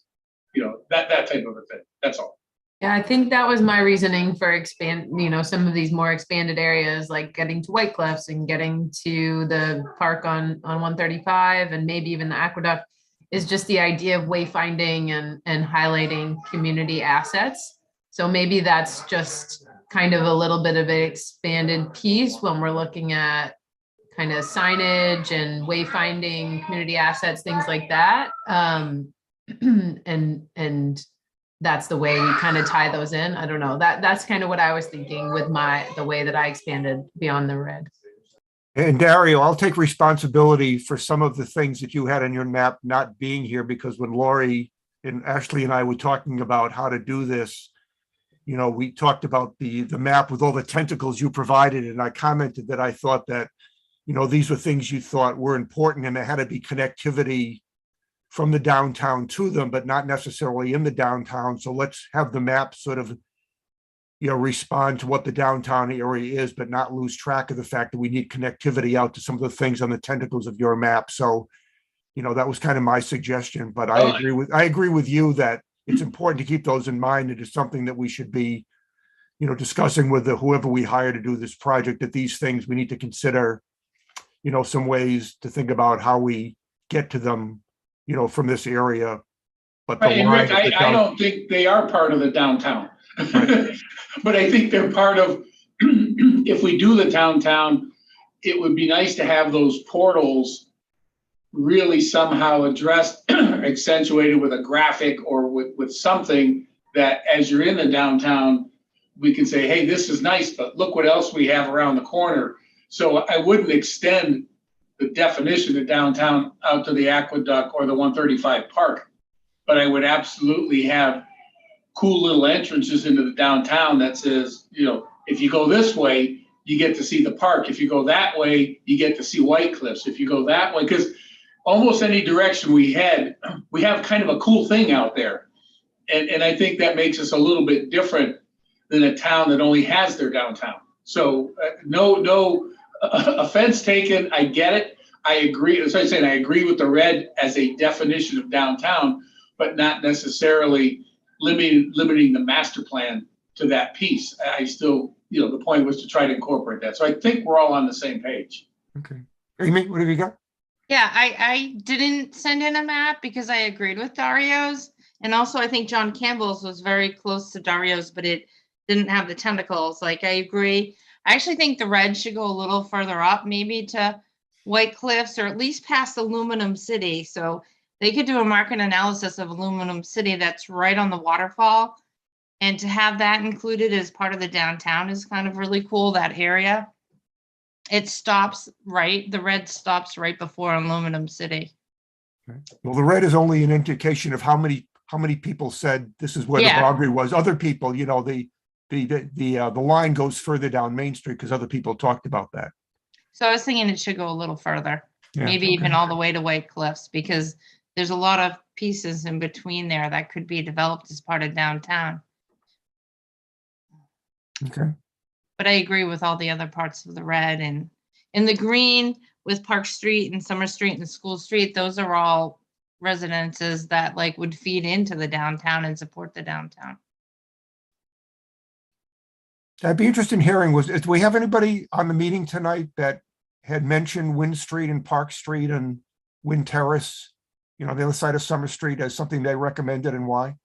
You know, that type of a thing. That's all. Yeah, I think that was my reasoning for some of these more expanded areas, like getting to White Cliffs and getting to the park on 135 and maybe even the aqueduct, is just the idea of wayfinding and highlighting community assets. So maybe that's just kind of a little bit of an expanded piece when we're looking at kind of signage and wayfinding community assets, things like that. And that's the way we kind of tie those in. I don't know, that's kind of what I was thinking with the way that I expanded beyond the red. And Dario, I'll take responsibility for some of the things that you had on your map not being here, because when Lori and Ashley and I were talking about how to do this, you know, we talked about the map with all the tentacles you provided, and I commented that I thought that, you know, these were things you thought were important and there had to be connectivity from the downtown to them, but not necessarily in the downtown. So let's have the map sort of, you know, respond to what the downtown area is, but not lose track of the fact that we need connectivity out to some of the things on the tentacles of your map. So, you know, that was kind of my suggestion, but I agree with you that it's important to keep those in mind. It is something that we should be, you know, discussing with whoever we hire to do this project, that these things we need to consider, you know, some ways to think about how we get to them, you know, from this area. But the And Rick, I don't think they are part of the downtown. Right. But I think they're part of, if we do the downtown, it would be nice to have those portals really somehow addressed, accentuated with a graphic or with something that as you're in the downtown, we can say, hey, this is nice, but look what else we have around the corner. So I wouldn't extend the definition of downtown out to the aqueduct or the 135 park, but I would absolutely have cool little entrances into the downtown that says, you know, if you go this way, you get to see the park. If you go that way, you get to see White Cliffs. If you go that way, because almost any direction we head, we have kind of a cool thing out there. And I think that makes us a little bit different than a town that only has their downtown. So no offense taken. I get it. I agree. As I said, I agree with the red as a definition of downtown, but not necessarily limiting the master plan to that piece. I still, the point was to try to incorporate that. So I think we're all on the same page. Okay. Amy, what have you got? Yeah, I didn't send in a map because I agreed with Dario's. And also I think John Campbell's was very close to Dario's, but it didn't have the tentacles. Like, I agree. I actually think the red should go a little further up, maybe to White Cliffs or at least past Aluminum City. So they could do a market analysis of Aluminum City that's right on the waterfall. And to have that included as part of the downtown is kind of really cool, that area. It stops right, the red stops right before Aluminum City. Okay. Well, the red is only an indication of how many people said this is where the Yeah. boundary was. Other people, the line goes further down Main Street because other people talked about that. So I was thinking it should go a little further, Yeah, maybe okay. even all the way to White Cliffs, because there's a lot of pieces in between there that could be developed as part of downtown. Okay. But I agree with all the other parts of the red, and in the green with Park Street and Summer Street and School Street, those are all residences that like would feed into the downtown and support the downtown. I'd be interested in hearing do we have anybody on the meeting tonight that had mentioned Wind Street and Park Street and Wind Terrace, the other side of Summer Street, as something they recommended and why?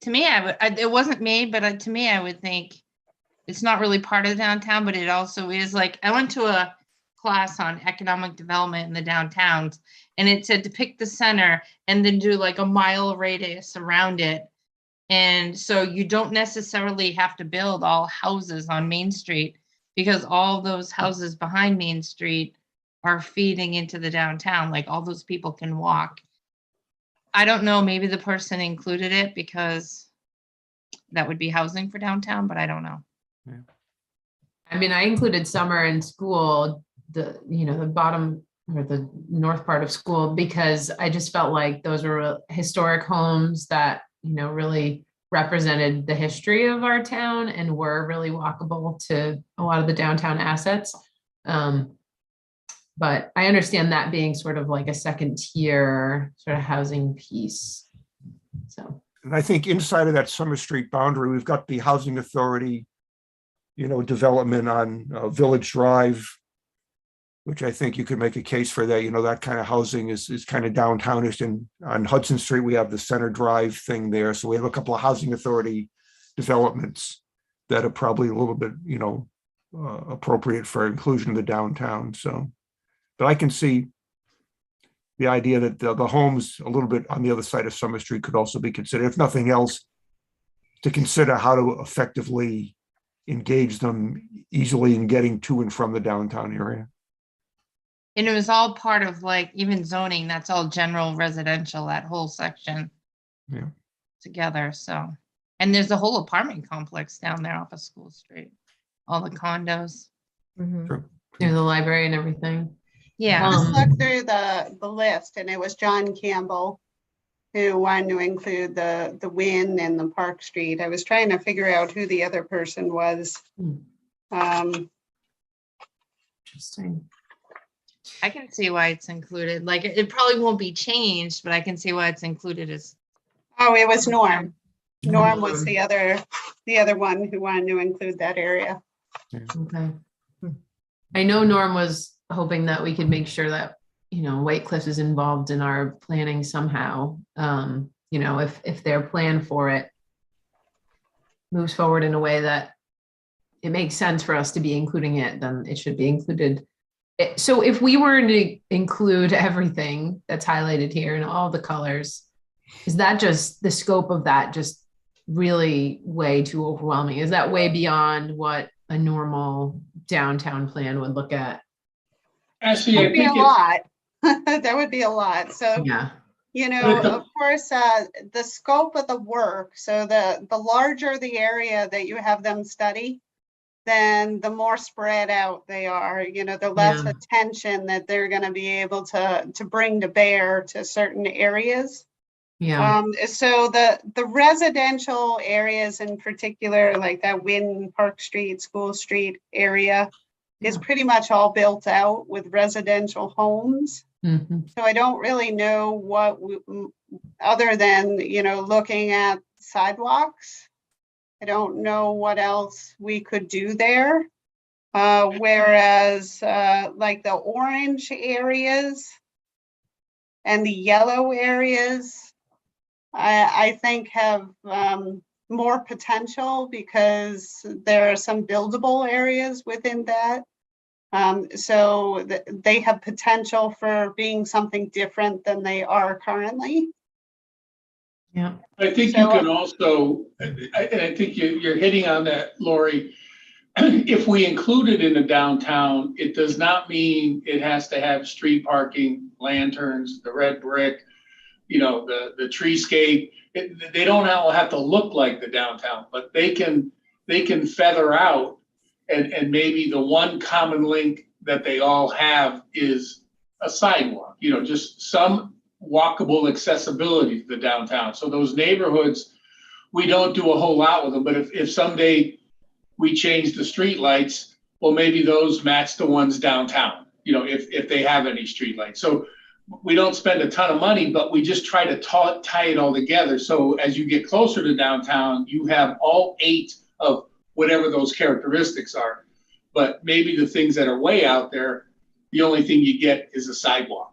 To me, it wasn't me, but to me, I would think it's not really part of downtown, but it also is. Like, I went to a class on economic development in the downtowns, and it said depict the center and then do like a mile radius around it. And so you don't necessarily have to build all houses on Main Street, because all those houses behind Main Street are feeding into the downtown. Like, all those people can walk. I don't know, maybe the person included it because that would be housing for downtown, but I don't know. I mean, I included Summer and School, the bottom or the north part of School, because I just felt like those were historic homes that, really represented the history of our town and were really walkable to a lot of the downtown assets. But I understand that being sort of like a second tier sort of housing piece. So. And I think inside of that Summer Street boundary, we've got the Housing Authority, development on Village Drive, which I think you could make a case for that. That kind of housing is kind of downtownish. And on Hudson Street, we have the Center Drive thing there. So we have a couple of Housing Authority developments that are probably a little bit, appropriate for inclusion in the downtown. So, but I can see the idea that the homes a little bit on the other side of Summer Street could also be considered, if nothing else, to consider how to effectively engage them easily in getting to and from the downtown area. And it was all part of like even zoning, that's all general residential, that whole section. Yeah. Together, so. And there's a whole apartment complex down there off of School Street, all the condos. True. Near the library and everything. Yeah. Just looked through the list, and it was John Campbell who wanted to include the Wynn and the Park Street. I was trying to figure out who the other person was. Interesting. I can see why it's included. Like, it probably won't be changed, but I can see why it's included as. Oh, it was Norm. Norm was the other one who wanted to include that area. Okay. I know Norm was hoping that we could make sure that, White Cliffs is involved in our planning somehow. If their plan for it moves forward in a way that it makes sense for us to be including it, then it should be included. So if we were to include everything that's highlighted here in all the colors, is that just the scope of that just really way too overwhelming? Is that way beyond what a normal downtown plan would look at? Actually, That I would be a think lot. That would be a lot. So, Yeah. of course, the scope of the work. So the larger the area that you have them study, then the more spread out they are, the less Yeah. attention that they're going to be able to bring to bear to certain areas. Yeah. So the residential areas in particular, like that Wynn Park Street, School Street area, is pretty much all built out with residential homes. Mhm. So I don't really know what, other than, looking at sidewalks. I don't know what else we could do there. Whereas like the orange areas and the yellow areas, I think have more potential because there are some buildable areas within that. So they have potential for being something different than they are currently. Yeah. I think you can also, and I think you're hitting on that, Lori. If we include it in the downtown, it does not mean it has to have street parking, lanterns, the red brick, the treescape. They don't all have to look like the downtown, but they can feather out, and maybe the one common link that they all have is a sidewalk, just some walkable accessibility to the downtown. So those neighborhoods, we don't do a whole lot with them, but if someday we change the street lights, well, maybe those match the ones downtown, if they have any street lights. So we don't spend a ton of money, but we just try to tie it all together. So as you get closer to downtown, you have all 8 of whatever those characteristics are. But maybe the things that are way out there, the only thing you get is a sidewalk.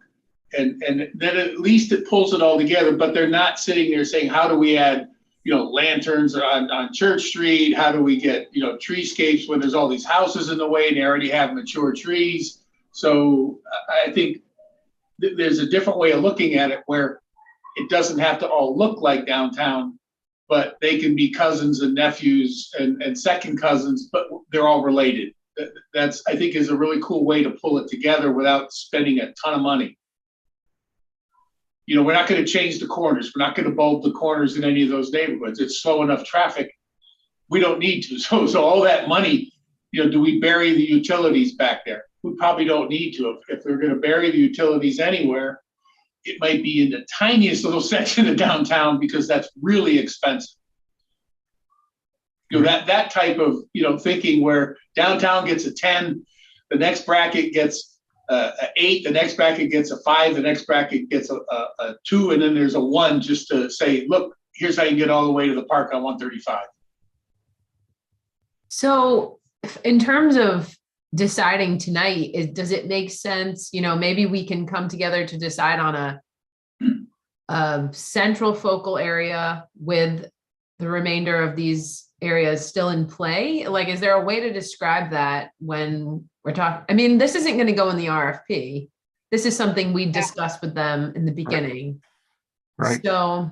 And then at least it pulls it all together, but they're not sitting there saying, how do we add, lanterns on Church Street? How do we get, treescapes when there's all these houses in the way and they already have mature trees? So I think there's a different way of looking at it where it doesn't have to all look like downtown, but they can be cousins and nephews and second cousins, but they're all related. That's, I think, is a really cool way to pull it together without spending a ton of money. We're not going to change the corners. We're not going to bulb the corners in any of those neighborhoods. It's slow enough traffic. We don't need to. So all that money, do we bury the utilities back there? We probably don't need to. If we're going to bury the utilities anywhere, it might be in the tiniest little section of downtown because that's really expensive. That type of, thinking where downtown gets a 10, the next bracket gets a 8, the next bracket gets a 5, the next bracket gets a 2, and then there's a 1 just to say, look, here's how you get all the way to the park on 135. So in terms of deciding tonight, does it make sense, maybe we can come together to decide on a central focal area with the remainder of these areas still in play? Like, is there a way to describe that when we're talking? I mean, this isn't going to go in the RFP. This is something we discussed with them in the beginning. Right. So,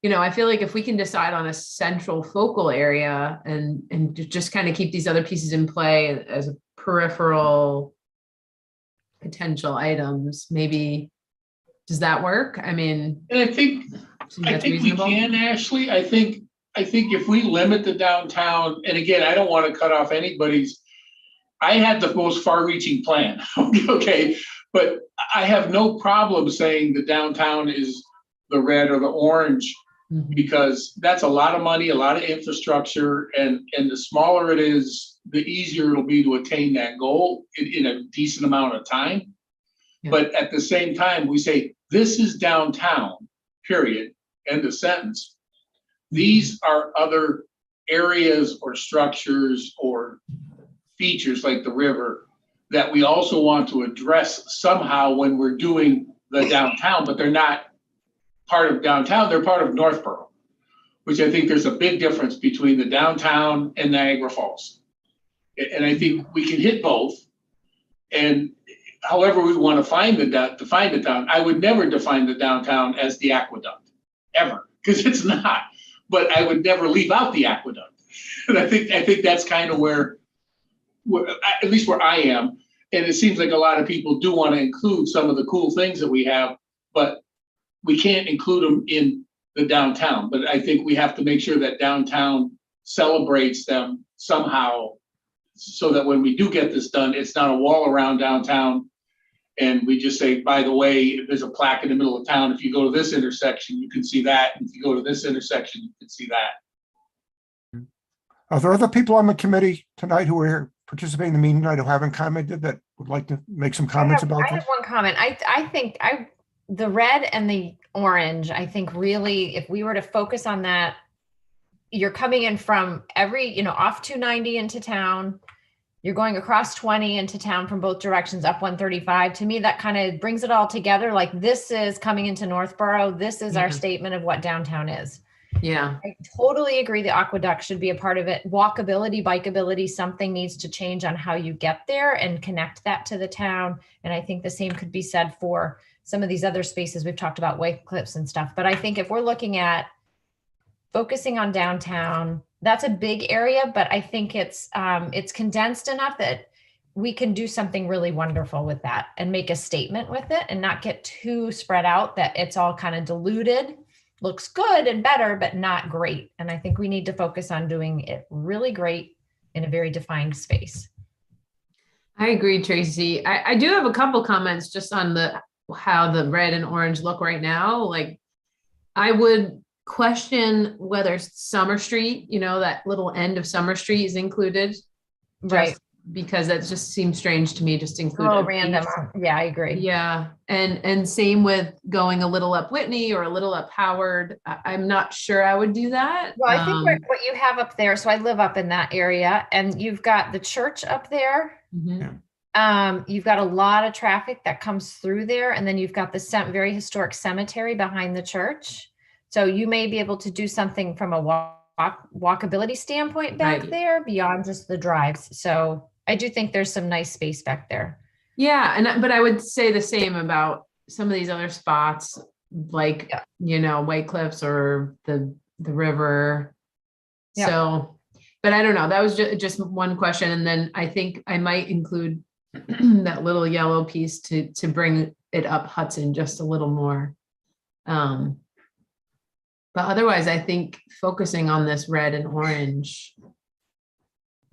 I feel like if we can decide on a central focal area and just kind of keep these other pieces in play as a peripheral potential items, maybe, does that work? I mean, And I think that's we reasonable. can, Ashley. I think if we limit the downtown, and again, I don't want to cut off anybody's. I had the most far-reaching plan, okay, but I have no problem saying the downtown is the red or the orange, because that's a lot of money, a lot of infrastructure, and the smaller it is, the easier it'll be to attain that goal in a decent amount of time. Yeah. But at the same time, we say, this is downtown, period, end of sentence. These are other areas or structures or features like the river that we also want to address somehow when we're doing the downtown, but they're not part of downtown, they're part of Northborough, which I think there's a big difference between the downtown and Niagara Falls. And I think we can hit both. And however we want to define the town, I would never define the downtown as the aqueduct, ever, because it's not. But I would never leave out the aqueduct. And I think that's kind of where, at least where I am. And it seems like a lot of people do want to include some of the cool things that we have, but we can't include them in the downtown. But I think we have to make sure that downtown celebrates them somehow so that when we do get this done, it's not a wall around downtown. And we just say, by the way, if there's a plaque in the middle of town, if you go to this intersection, you can see that. If you go to this intersection, you can see that. Are there other people on the committee tonight who are participating in the meeting tonight who haven't commented that would like to make some comments about I this? have one comment. I think the red and the orange, I think really, if we were to focus on that, you're coming in from off 290 into town. You're going across 20 into town from both directions, up 135. To me, that kind of brings it all together. Like, this is coming into Northborough. This is our Yeah. statement of what downtown is. Yeah. I totally agree. The aqueduct should be a part of it. Walkability, bikeability, something needs to change on how you get there and connect that to the town. And I think the same could be said for some of these other spaces. We've talked about White Cliffs and stuff. But I think if we're looking at focusing on downtown, that's a big area, but I think it's condensed enough that we can do something really wonderful with that and make a statement with it and not get too spread out that it's all kind of diluted. Looks good and better, but not great. And I think we need to focus on doing it really great in a very defined space. I agree, Tracy. I do have a couple comments just on how the red and orange look right now. Like, I would question whether Summer Street, that little end of Summer Street is included. Right. Just because that just seems strange to me, just include. Oh, a random. piece. Yeah, I agree. Yeah. And same with going a little up Whitney or a little up Howard. I'm not sure I would do that. Well, I think what you have up there, so I live up in that area, and you've got the church up there. Mhm. You've got a lot of traffic that comes through there, and then you've got the very historic cemetery behind the church. So you may be able to do something from a walkability standpoint back Right. there beyond just the drives. So I do think there's some nice space back there. Yeah. But I would say the same about some of these other spots, like, White Cliffs or the river. Yeah. So, but I don't know. That was just one question. And then I think I might include that little yellow piece to bring it up Hudson just a little more. But otherwise, I think focusing on this red and orange,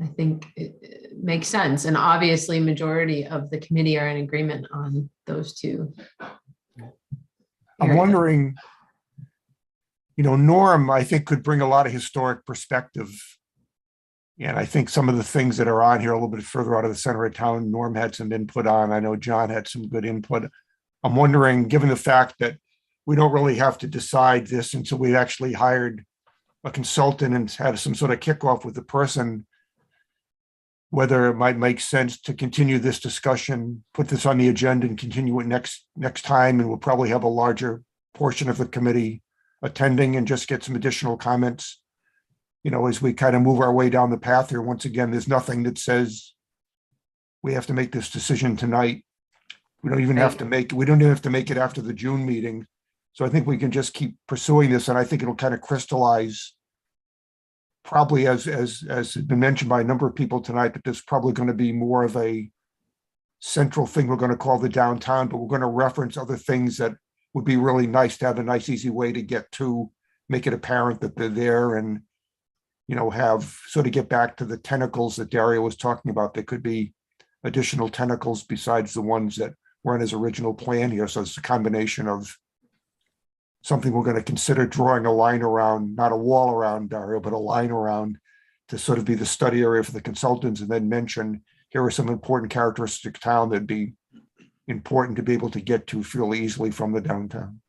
I think it makes sense. And obviously, majority of the committee are in agreement on those two. I'm wondering, Norm, I think, could bring a lot of historic perspective. And I think some of the things that are on here a little bit further out of the center of town, Norm had some input on. I know John had some good input. I'm wondering, given the fact that we don't really have to decide this until we actually hired a consultant and had some sort of kickoff with the person, whether it might make sense to continue this discussion, put this on the agenda and continue it next time. And we'll probably have a larger portion of the committee attending and just get some additional comments, as we kind of move our way down the path here. Once again, there's nothing that says we have to make this decision tonight. We don't even have to make it after the June meeting. So I think we can just keep pursuing this, and I think it'll kind of crystallize, probably as has been mentioned by a number of people tonight, that there's probably going to be more of a central thing we're going to call the downtown, but we're going to reference other things that would be really nice to have a nice, easy way to get to, make it apparent that they're there, and have sort of get back to the tentacles that Dario was talking about. There could be additional tentacles besides the ones that were in his original plan here. So it's a combination of something we're going to consider drawing a line around, not a wall around, Dario, but a line around, to sort of be the study area for the consultants, and then mention here are some important characteristics of town that'd be important to be able to get to fairly easily from the downtown.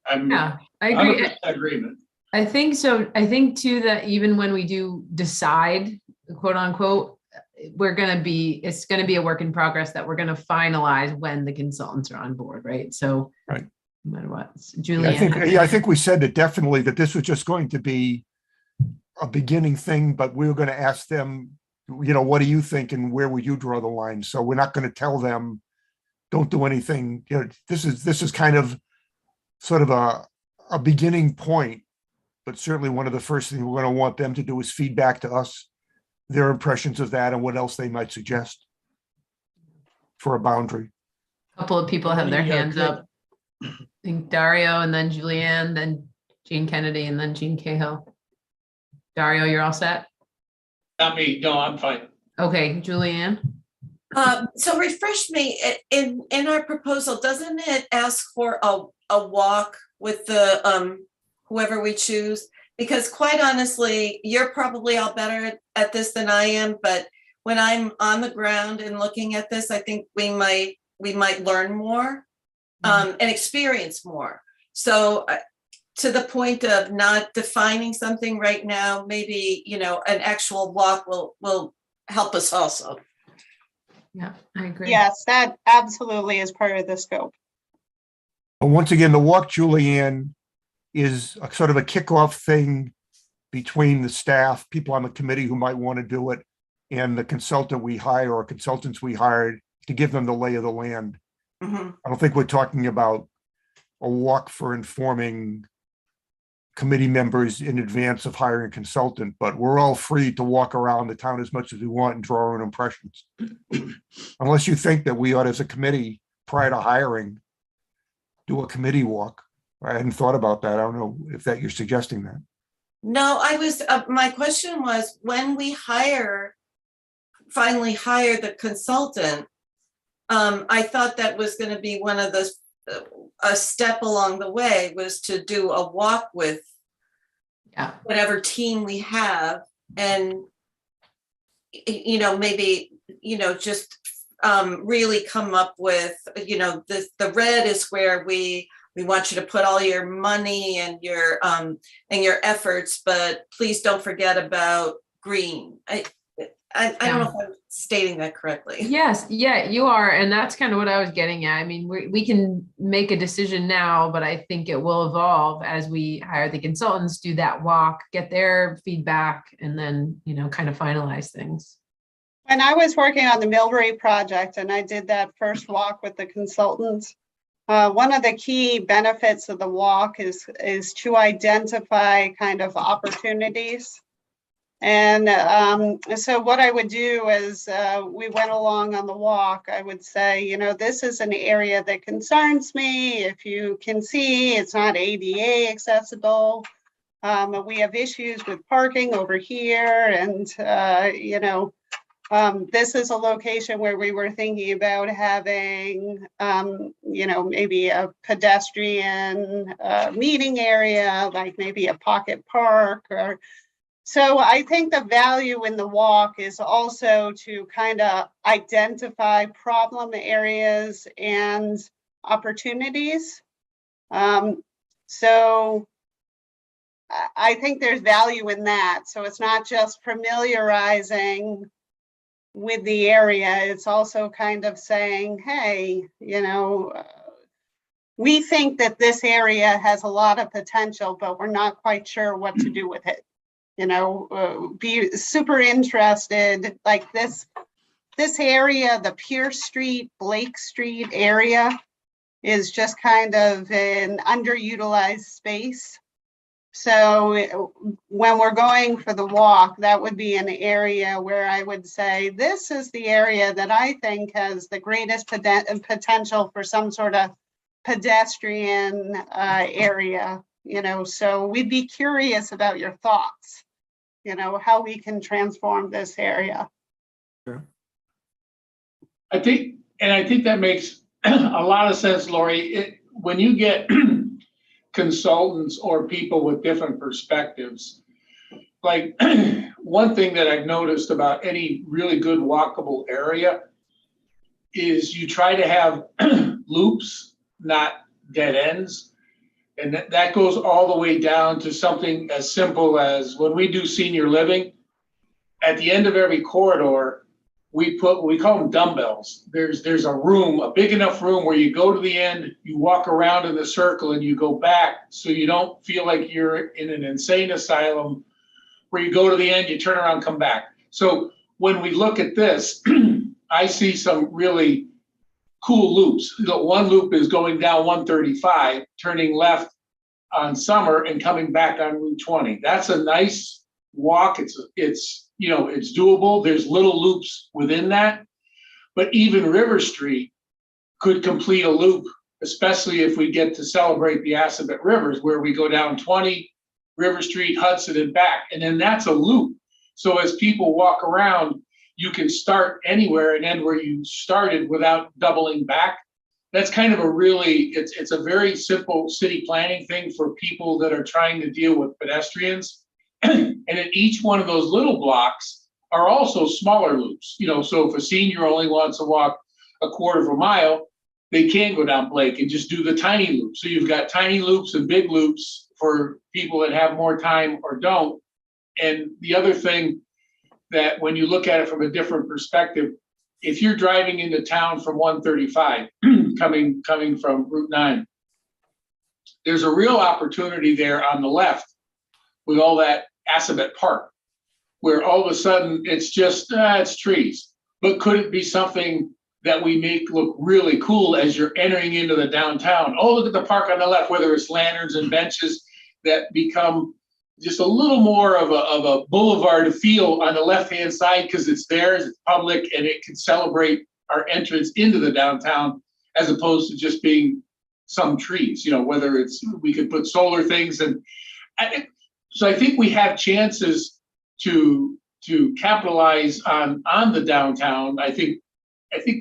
Yeah, I agree. 100% agreement. I think so. I think too, that even when we do decide, quote unquote, it's going to be a work in progress that we're going to finalize when the consultants are on board. Right. So, right. No matter what, Julian. I think we said that definitely that this was just going to be a beginning thing, but we were going to ask them, what do you think and where would you draw the line? So we're not going to tell them, don't do anything. This is kind of sort of a beginning point, but certainly one of the first things we're going to want them to do is feedback to us their impressions of that and what else they might suggest for a boundary. A couple of people have their hands up. I think Dario, and then Julianne, then Jean Kennedy, and then Jean Cahill. Dario, you're all set? Not me. No, I'm fine. Okay, Julianne? So refresh me, in our proposal, doesn't it ask for a walk with the, whoever we choose? Because quite honestly, you're probably all better at this than I am, but when I'm on the ground and looking at this, I think we might learn more, and experience more. So to the point of not defining something right now, maybe, an actual walk will help us also. Yeah, I agree. Yes, that absolutely is part of the scope. But once again, the walk, Julianne, is a sort of a kickoff thing between the staff, people on the committee who might want to do it, and the consultant we hire or consultants we hired to give them the lay of the land. Mhm. I don't think we're talking about a walk for informing committee members in advance of hiring a consultant, but we're all free to walk around the town as much as we want and draw our own impressions. Unless you think that we ought, as a committee, prior to hiring, do a committee walk. I hadn't thought about that. I don't know if that you're suggesting that. No, my question was, when we finally hire the consultant, I thought that was going to be one of the, a step along the way was to do a walk with Yeah. whatever team we have, and, maybe, just really come up with, the red is where we want you to put all your money and your efforts, but please don't forget about green. I don't know if I'm stating that correctly. Yes, yeah, you are. And that's kind of what I was getting at. I mean, we can make a decision now, but I think it will evolve as we hire the consultants, do that walk, get their feedback, and then, kind of finalize things. When I was working on the Millbury project and I did that first walk with the consultants, one of the key benefits of the walk is to identify kind of opportunities. And so what I would do is we went along on the walk, I would say, this is an area that concerns me. If you can see, it's not ADA accessible. We have issues with parking over here. And, this is a location where we were thinking about having, maybe a pedestrian meeting area, like maybe a pocket park or. So I think the value in the walk is also to kind of identify problem areas and opportunities. So I think there's value in that. So it's not just familiarizing with the area, it's also kind of saying, hey, we think that this area has a lot of potential, but we're not quite sure what to do with it. Be super interested, like this area, the Pierce Street, Blake Street area is just kind of an underutilized space. So when we're going for the walk, that would be an area where I would say, this is the area that I think has the greatest potential for some sort of pedestrian area, so we'd be curious about your thoughts, how we can transform this area. I think that makes a lot of sense, Lori. When you get consultants or people with different perspectives, like one thing that I've noticed about any really good walkable area is you try to have loops, not dead ends. And that goes all the way down to something as simple as when we do senior living, at the end of every corridor, we call them dumbbells. There's a room, a big enough room where you go to the end, you walk around in the circle and you go back so you don't feel like you're in an insane asylum where you go to the end, you turn around, come back. So when we look at this, I see some really cool loops. One loop is going down 135, turning left on Summer and coming back on Route 20. That's a nice walk. It's doable. There's little loops within that, but even River Street could complete a loop, especially if we get to celebrate the Assabet Rivers, where we go down 20, River Street, Hudson, and back, and then that's a loop. So as people walk around, you can start anywhere and end where you started without doubling back. That's kind of a really, it's a very simple city planning thing for people that are trying to deal with pedestrians. And in each one of those little blocks are also smaller loops, you know, so if a senior only wants to walk a quarter of a mile, they can go down Blake and just do the tiny loop. So you've got tiny loops and big loops for people that have more time or don't. And the other thing that when you look at it from a different perspective, if you're driving into town from 135, coming from Route 9, there's a real opportunity there on the left with all that Assabet Park, where all of a sudden it's just, it's trees. But could it be something that we make look really cool as you're entering into the downtown? Oh, look at the park on the left, whether it's lanterns and benches that become just a little more of a boulevard feel on the left-hand side because it's theirs, it's public, and it can celebrate our entrance into the downtown as opposed to just being some trees, you know, whether it's, we could put solar things. And so I think we have chances to capitalize on the downtown. I think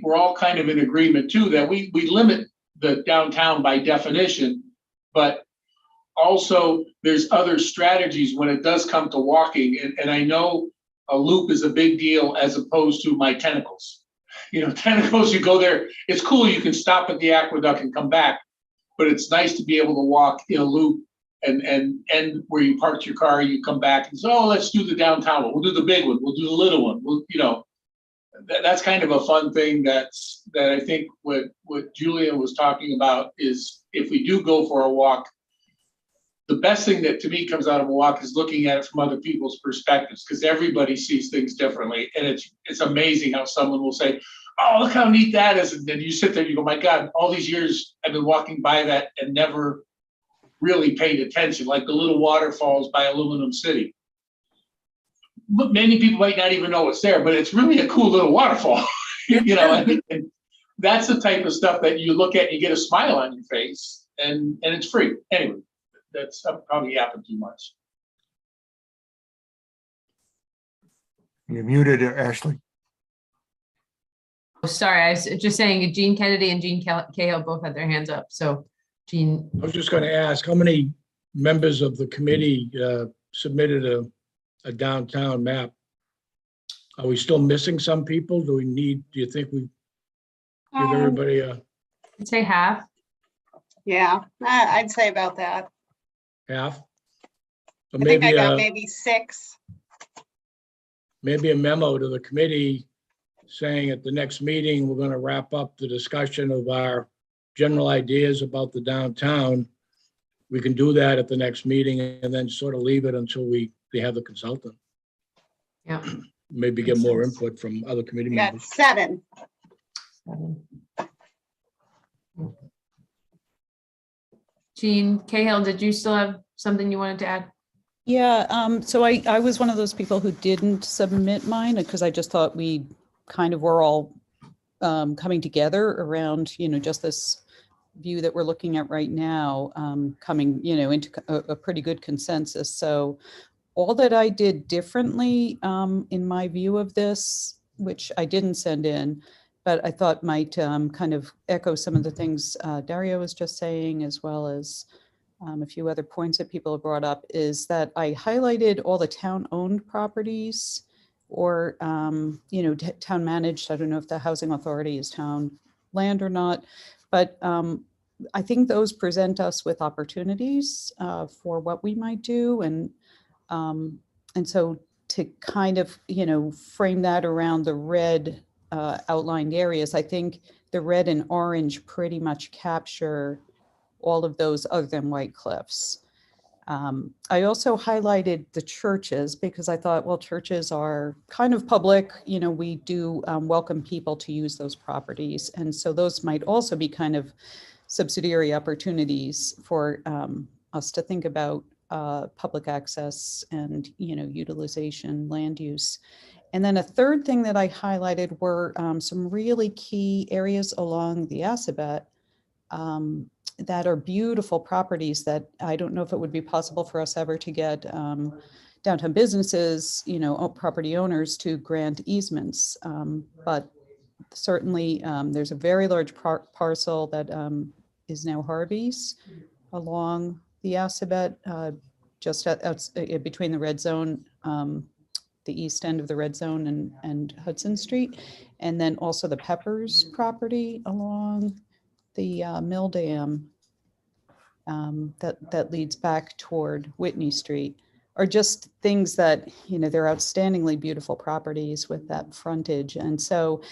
we're all kind of in agreement too, that we limit the downtown by definition, but also there's other strategies when it does come to walking. And I know a loop is a big deal as opposed to my tentacles. You know, tentacles, you go there, it's cool, you can stop at the aqueduct and come back, but it's nice to be able to walk in a loop and where you parked your car, you come back and say, oh, let's do the downtown one. We'll do the big one, we'll do the little one. We'll, you know, that's kind of a fun thing that I think what Julia was talking about is if we do go for a walk, the best thing that to me comes out of a walk is looking at it from other people's perspectives, because everybody sees things differently. And it's amazing how someone will say, oh, look how neat that is. And then you sit there and you go, my God, all these years I've been walking by that and never really paid attention, like the little waterfalls by Aluminum City. But many people might not even know it's there, but it's really a cool little waterfall. You know, and that's the type of stuff that you look at and you get a smile on your face, and it's free. Anyway, that's probably happened too much. You're muted, Ashley. Oh, sorry, I was just saying Gene Kennedy and Gene Cahill both had their hands up. So Gene. I was just going to ask, how many members of the committee submitted a downtown map? Are we still missing some people? Do you think we give everybody a I'd say half. Yeah, I'd say about that. half? So I think I maybe got maybe 6. maybe a memo to the committee saying at the next meeting, we're going to wrap up the discussion of our general ideas about the downtown. We can do that at the next meeting and then sort of leave it until they have the consultant. Yeah. Maybe get Makes more sense. input from other committee We got members. 7. Gene Cahill, did you still have something you wanted to add? Yeah, so I was one of those people who didn't submit mine because I just thought we kind of were all coming together around, just this view that we're looking at right now, coming, into a pretty good consensus. So all that I did differently in my view of this, which I didn't send in, but I thought might kind of echo some of the things Dario was just saying, as well as a few other points that people have brought up, is that I highlighted all the town-owned properties or, town managed. I don't know if the housing authority is town land or not, but I think those present us with opportunities for what we might do. And so to kind of, frame that around the red outlined areas, I think the red and orange pretty much capture all of those other than White Cliffs. I also highlighted the churches because I thought, well, churches are kind of public, we do welcome people to use those properties. And so those might also be kind of subsidiary opportunities for us to think about public access and, utilization, land use. And then a third thing that I highlighted were some really key areas along the Assabet that are beautiful properties that I don't know if it would be possible for us ever to get downtown businesses, property owners to grant easements. But certainly there's a very large parcel that is now Harvey's along the Assabet, just between the red zone, the east end of the red zone and Hudson Street. And then also the Peppers property along the Mill Dam that leads back toward Whitney Street are just things that, they're outstandingly beautiful properties with that frontage. And so,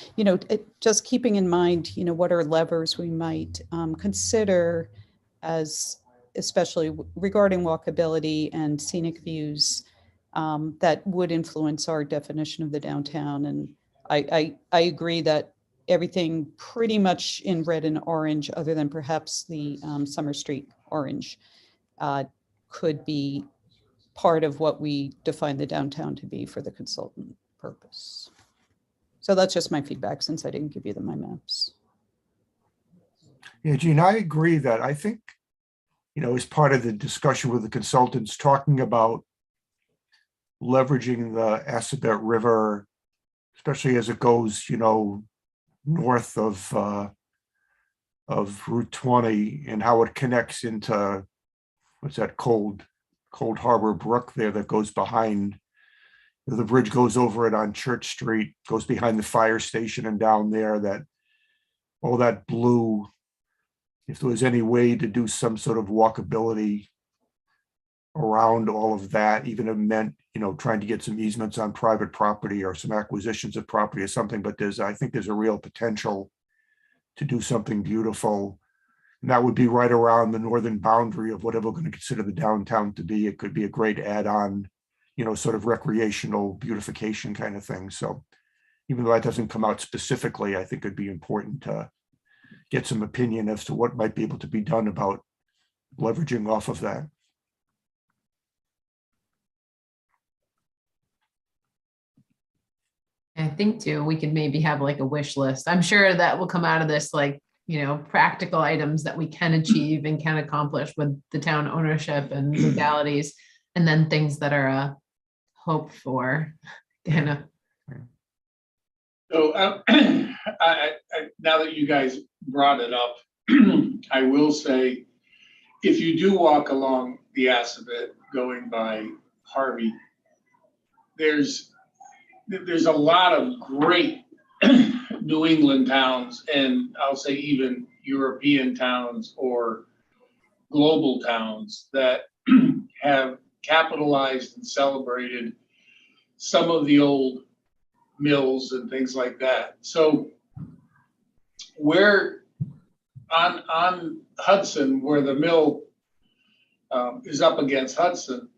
just keeping in mind, what are levers we might consider as, especially regarding walkability and scenic views, that would influence our definition of the downtown. And I agree that everything pretty much in red and orange, other than perhaps the Summer Street orange, could be part of what we define the downtown to be for the consultant purpose. So that's just my feedback, since I didn't give you my maps. Yeah, Gene, I agree that I think, as part of the discussion with the consultants, talking about leveraging the Assabet River, especially as it goes, north of Route 20, and how it connects into, what's that, Cold Harbor Brook there that goes behind, the bridge goes over it on Church Street, goes behind the fire station and down there, that all that blue, if there was any way to do some sort of walkability around all of that, even if it meant, trying to get some easements on private property or some acquisitions of property or something, but I think there's a real potential to do something beautiful. And that would be right around the northern boundary of whatever we're going to consider the downtown to be. It could be a great add-on, sort of recreational beautification kind of thing. So even though that doesn't come out specifically, I think it'd be important to get some opinion as to what might be able to be done about leveraging off of that. I think too, we could maybe have like a wish list. I'm sure that will come out of this, like, practical items that we can achieve and can accomplish with the town ownership and legalities, and then things that are hoped for, kind of. So now that you guys brought it up, I will say, if you do walk along the Assabet going by Harvey, there's a lot of great New England towns, and I'll say even European towns or global towns that have capitalized and celebrated some of the old mills and things like that. So where on Hudson, where the mill is up against Hudson,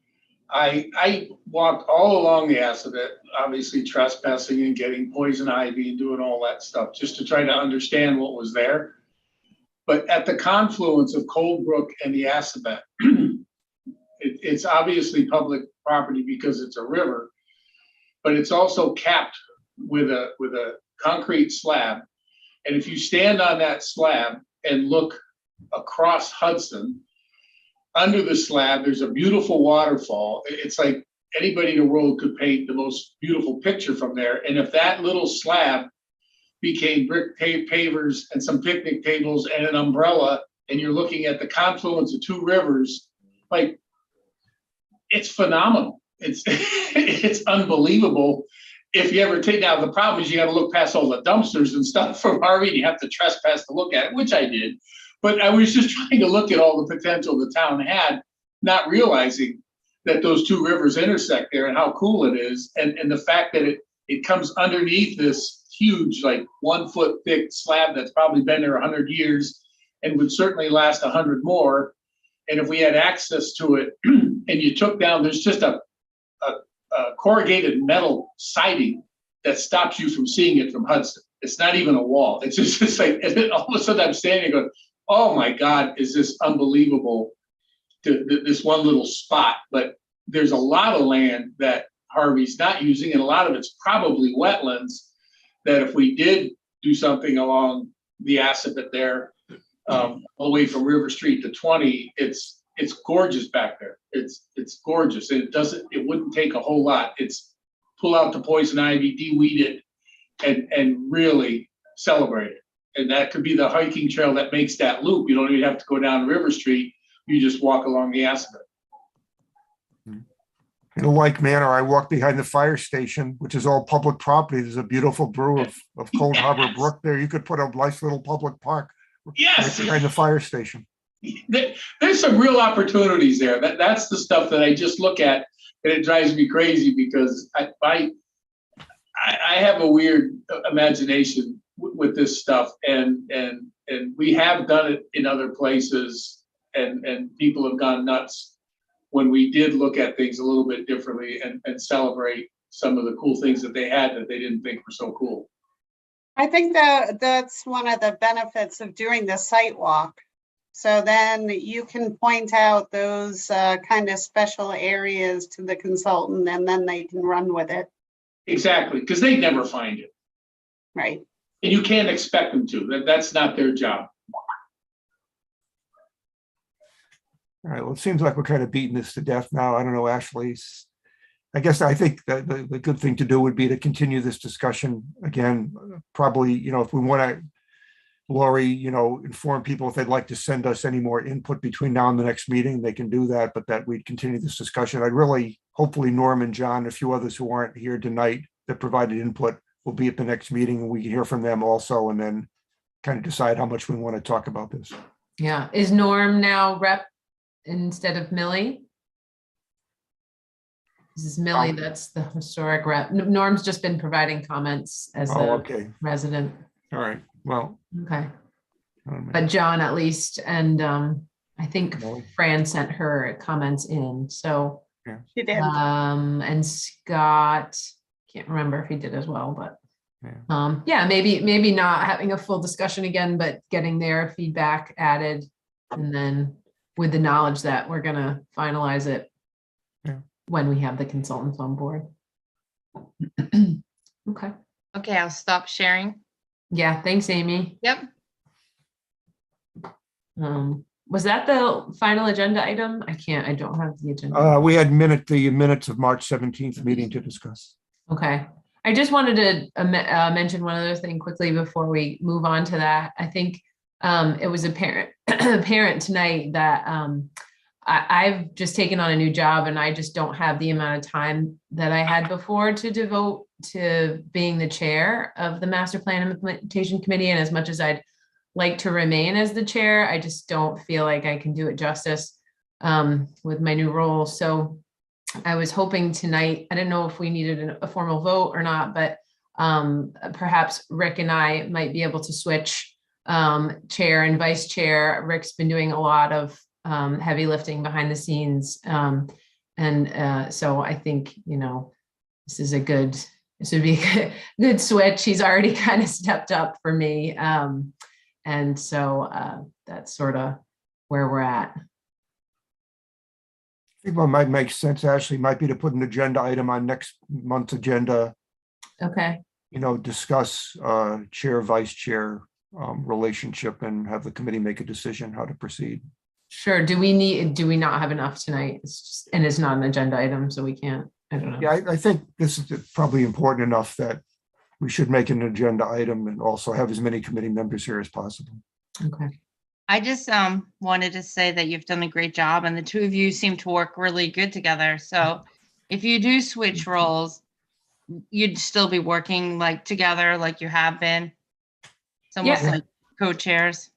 I walked all along the Assabet, obviously trespassing and getting poison ivy and doing all that stuff just to try to understand what was there. But at the confluence of Cold Brook and the Assabet, it's obviously public property because it's a river, but it's also capped with a concrete slab. And if you stand on that slab and look across Hudson, under the slab, there's a beautiful waterfall. It's like anybody in the world could paint the most beautiful picture from there. And if that little slab became brick pavers and some picnic tables and an umbrella, and you're looking at the confluence of two rivers, like, it's phenomenal. It's it's unbelievable. If you ever take, now the problem is you got to look past all the dumpsters and stuff from Harvey, and you have to trespass to look at it, which I did. But I was just trying to look at all the potential the town had, not realizing that those two rivers intersect there and how cool it is. And the fact that it comes underneath this huge, like 1 foot thick slab that's probably been there 100 years and would certainly last 100 more. And if we had access to it and you took down, there's just a corrugated metal siding that stops you from seeing it from Hudson. It's not even a wall. It's just like, and then all of a sudden I'm standing there going, oh my God, is this unbelievable, this one little spot. But there's a lot of land that Harvey's not using, and a lot of it's probably wetlands, that if we did do something along the Assabet there, all the way from River Street to 20, it's it's gorgeous back there. It's gorgeous. It wouldn't take a whole lot. It's pull out the poison ivy, de-weed it, and really celebrate it. And that could be the hiking trail that makes that loop. You don't even have to go down River Street. You just walk along the aspen. In a like manner, I walk behind the fire station, which is all public property. There's a beautiful brew of Cold Harbor Yes. Brook there. You could put a nice little public park right Yes. behind the fire station. There's some real opportunities there. That's the stuff that I just look at and it drives me crazy because I have a weird imagination with this stuff and we have done it in other places and people have gone nuts when we did look at things a little bit differently and celebrate some of the cool things that they had that they didn't think were so cool. I think that that's one of the benefits of doing the site walk. So then you can point out those kind of special areas to the consultant and then they can run with it. Exactly, because they never find it. Right. And you can't expect them to. That's not their job. All right, well, it seems like we're kind of beating this to death now. I don't know, Ashley's. I think that the good thing to do would be to continue this discussion again, probably, if we want to, Lori, inform people if they'd like to send us any more input between now and the next meeting, they can do that, but that we'd continue this discussion. I'd really, hopefully Norm and John, a few others who aren't here tonight that provided input will be at the next meeting and we can hear from them also and then kind of decide how much we want to talk about this. Yeah, is Norm now rep instead of Millie? This is Millie, that's the historic rep. Norm's just been providing comments as Oh, a okay. resident. All right. Well, Okay. But John at least, and I think Millie. Fran sent her comments in, so. She did. And Scott, can't remember if he did as well, but. Yeah. Yeah, maybe not having a full discussion again, but getting their feedback added. And then with the knowledge that we're gonna finalize it. Yeah. When we have the consultants on board. Okay. Okay, I'll stop sharing. Yeah, thanks, Amy. Yep. Was that the final agenda item? I don't have the agenda. We had the minutes of March 17th meeting to discuss. Okay. I just wanted to mention one other thing quickly before we move on to that. I think it was apparent tonight that I've just taken on a new job and I just don't have the amount of time that I had before to devote to being the chair of the Master Plan Implementation Committee. And as much as I'd like to remain as the chair, I just don't feel like I can do it justice with my new role. So I was hoping tonight, I didn't know if we needed a formal vote or not, but perhaps Rick and I might be able to switch chair and vice chair. Rick's been doing a lot of heavy lifting behind the scenes. So I think, this would be a good switch. He's already kind of stepped up for me. And so that's sort of where we're at. I think what might make sense, Ashley, might be to put an agenda item on next month's agenda. Okay. Discuss chair, vice chair relationship and have the committee make a decision how to proceed. Sure. Do we not have enough tonight? And it's not an agenda item, so we can't, I don't know. Yeah, I think this is probably important enough that we should make an agenda item and also have as many committee members here as possible. Okay. I just wanted to say that you've done a great job and the two of you seem to work really good together. So if you do switch roles, you'd still be working together like you have been. It's almost like co-chairs,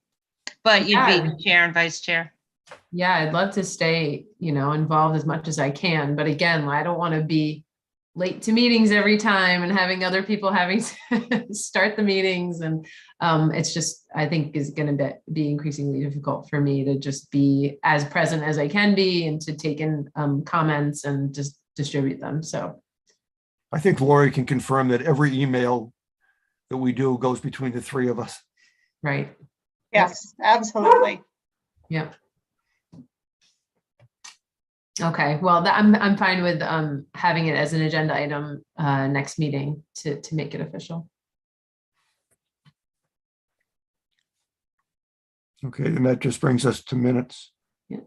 but you'd be chair and vice chair. Yeah, I'd love to stay, involved as much as I can. But again, I don't want to be late to meetings every time and having other people having to start the meetings. And it's just, I think is going to be increasingly difficult for me to just be as present as I can be and to take in comments and just distribute them. So I think Lori can confirm that every email that we do goes between the three of us. Right. Yes, absolutely. Yep. Okay, well, I'm fine with having it as an agenda item next meeting to make it official. Okay, and that just brings us to minutes. Yeah.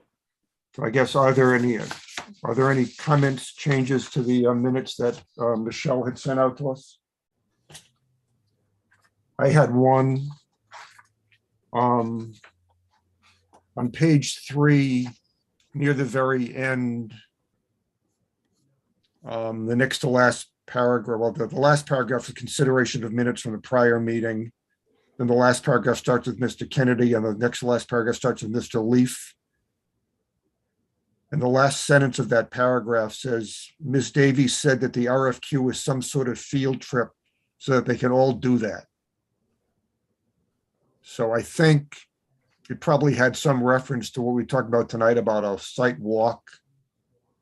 So I guess, are there any comments, changes to the minutes that Michelle had sent out to us? I had one. On page 3, near the very end, the next to last paragraph, well, the last paragraph is consideration of minutes from the prior meeting. Then the last paragraph starts with Mr. Kennedy, and the next to last paragraph starts with Mr. Leaf. And the last sentence of that paragraph says, Ms. Davies said that the RFQ was some sort of field trip so that they can all do that. So I think it probably had some reference to what we talked about tonight about a site walk.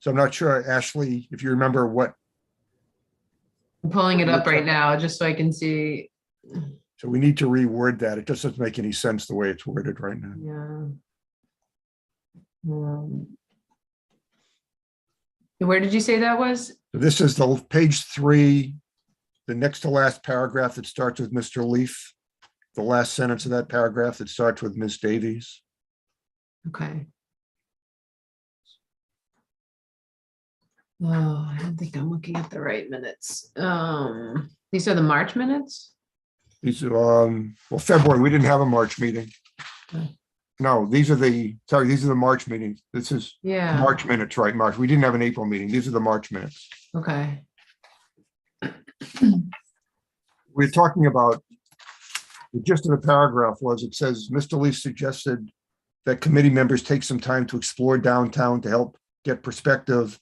So I'm not sure, Ashley, if you remember what. I'm pulling it up right now just so I can see. So we need to reword that. It just doesn't make any sense the way it's worded right now. Yeah. Where did you say that was? So this is the page 3, the next to last paragraph that starts with Mr. Leaf. The last sentence of that paragraph that starts with Ms. Davies. Okay. Oh, I don't think I'm looking at the right minutes. These are the March minutes? These are, well, February, we didn't have a March meeting. No, these are the March meetings. This is Yeah. March minutes, right, March. We didn't have an April meeting. These are the March minutes. Okay. We're talking about, the gist of the paragraph was, it says, Mr. Leaf suggested that committee members take some time to explore downtown to help get perspective.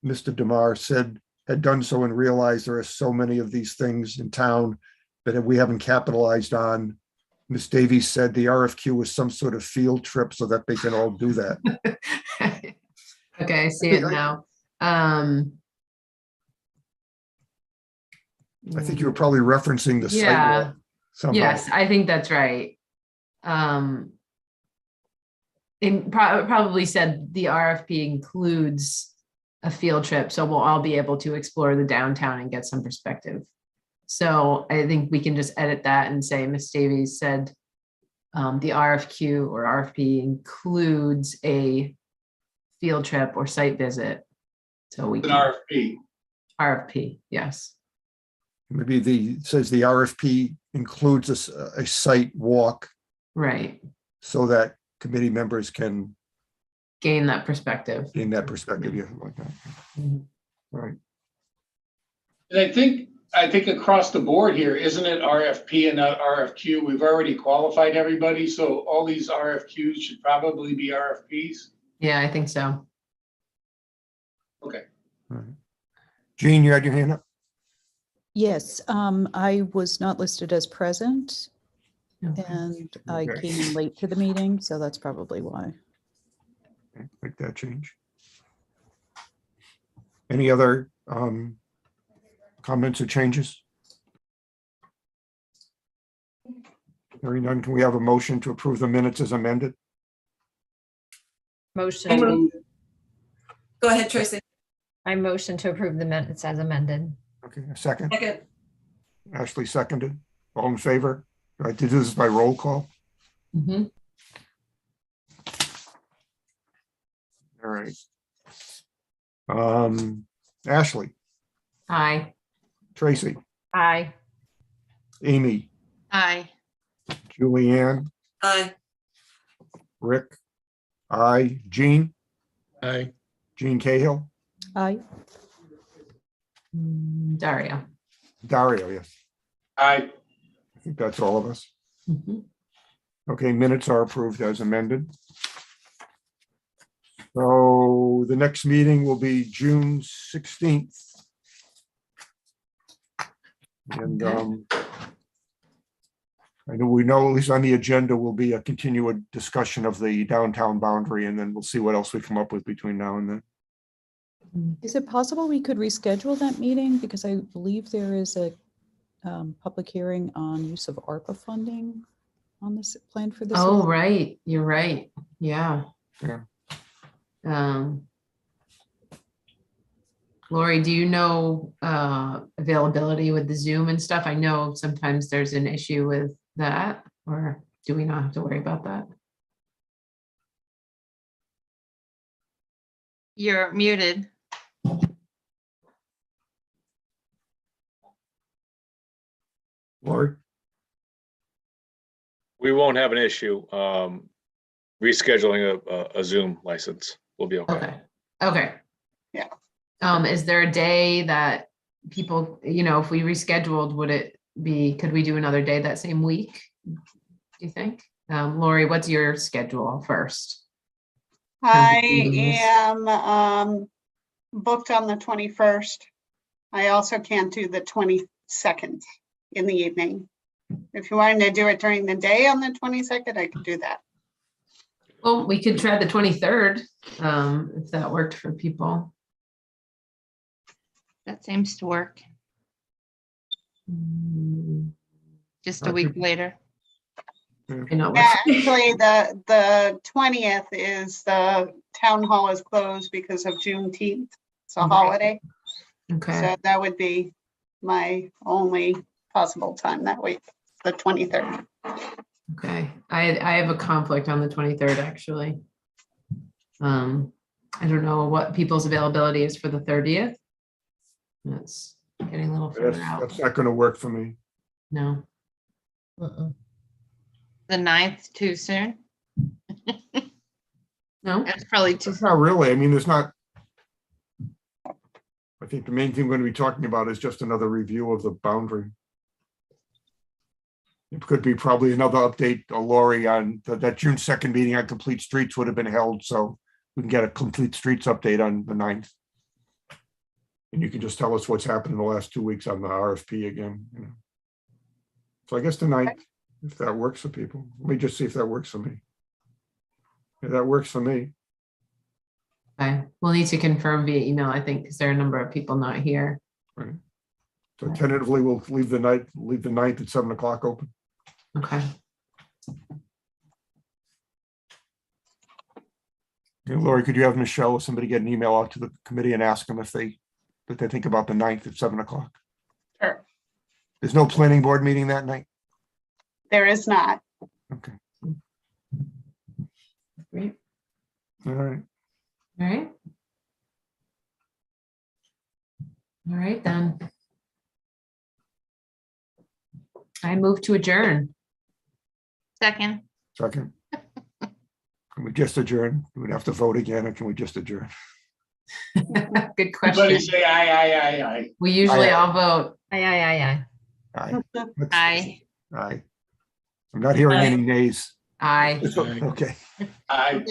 Mr. DeMar said had done so and realized there are so many of these things in town that we haven't capitalized on. Ms. Davies said the RFQ was some sort of field trip so that they can all do that. Okay, I see it now. I think you were probably referencing the site Yeah. walk somehow. Yes, I think that's right. It probably said the RFP includes a field trip, so we'll all be able to explore the downtown and get some perspective. So I think we can just edit that and say Ms. Davies said the RFQ or RFP includes a field trip or site visit. So we An can RFP. RFP, yes. Maybe it says the RFP includes a site walk Right. so that committee members can Gain that perspective. gain that perspective. Yeah, like that. Mhm. Right. And I think across the board here, isn't it RFP and not RFQ? We've already qualified everybody, so all these RFQs should probably be RFPs. Yeah, I think so. Okay. All right. Jean, you had your hand up? Yes, I was not listed as present and I Okay. came in late to the meeting, so that's probably why. Okay, make that change. Any other comments or changes? Hearing none, can we have a motion to approve the minutes as amended? Motion, Go ahead, Tracy. I motion to approve the minutes as amended. Okay, a second. Second. Ashley seconded. All in favor? I did this by roll call. Mhm. All right. Ashley, Aye. Tracy, Aye. Amy, Aye. Julianne, Aye. Rick, I, Jean, Aye. Jean Cahill, Aye. Daria. Dario, yes. I I think that's all of us. Mhm. Okay, minutes are approved as amended. So the next meeting will be June 16th. And I know at least on the agenda will be a continued discussion of the downtown boundary, and then we'll see what else we come up with between now and then. Is it possible we could reschedule that meeting? Because I believe there is a public hearing on use of ARPA funding on this plan for this. Oh, year. right. You're right. Yeah. Yeah. Lori, do you know availability with the Zoom and stuff? I know sometimes there's an issue with that, or do we not have to worry about that? You're muted. Lori? We won't have an issue rescheduling a Zoom license. We'll be okay. Okay, okay. Yeah. Is there a day that people, if we rescheduled, could we do another day that same week? Do you think? Lori, what's your schedule first? I meetings. am booked on the 21st. I also can't do the 22nd in the evening. If you wanted to do it during the day on the 22nd, I could do that. Well, we could try the 23rd, if that worked for people. That seems to work. Just a week later. I know. Yeah, actually, the 20th is the town hall is closed because of Juneteenth. It's a Right. holiday. Okay, So that would be my only possible time that week, the 23rd. okay. I have a conflict on the 23rd, actually. I don't know what people's availability is for the 30th. That's getting a little further out. That's not going to work for me. No. The 9th, too soon? No? That's probably too. That's not really. I mean, there's not. I think the main thing we're going to be talking about is just another review of the boundary. It could be probably another update, Lori, on that June 2nd meeting on complete streets would have been held, so we can get a complete streets update on the 9th. And you can just tell us what's happened in the last 2 weeks on the RFP again. So I guess the 9th, if that works for people. Let me just see if that works for me. Yeah, that works for me. Okay, we'll need to confirm via email, I think, because there are a number of people not here. Right. So tentatively, we'll leave the 9th at 7 o'clock open. Okay. Yeah, Lori, could you have Michelle or somebody get an email out to the committee and ask them if they think about the 9th at 7 o'clock? Sure. There's no planning board meeting that night? There is not. Okay, Great. all right. All right. All right, then. I move to adjourn. Second. Second. Can we just adjourn? Do we have to vote again, or can we just adjourn? Good Everybody question. say aye. We usually Aye. all vote. Aye. Aye. Aye. Aye. I'm not hearing any nays. Aye. Okay. Aye.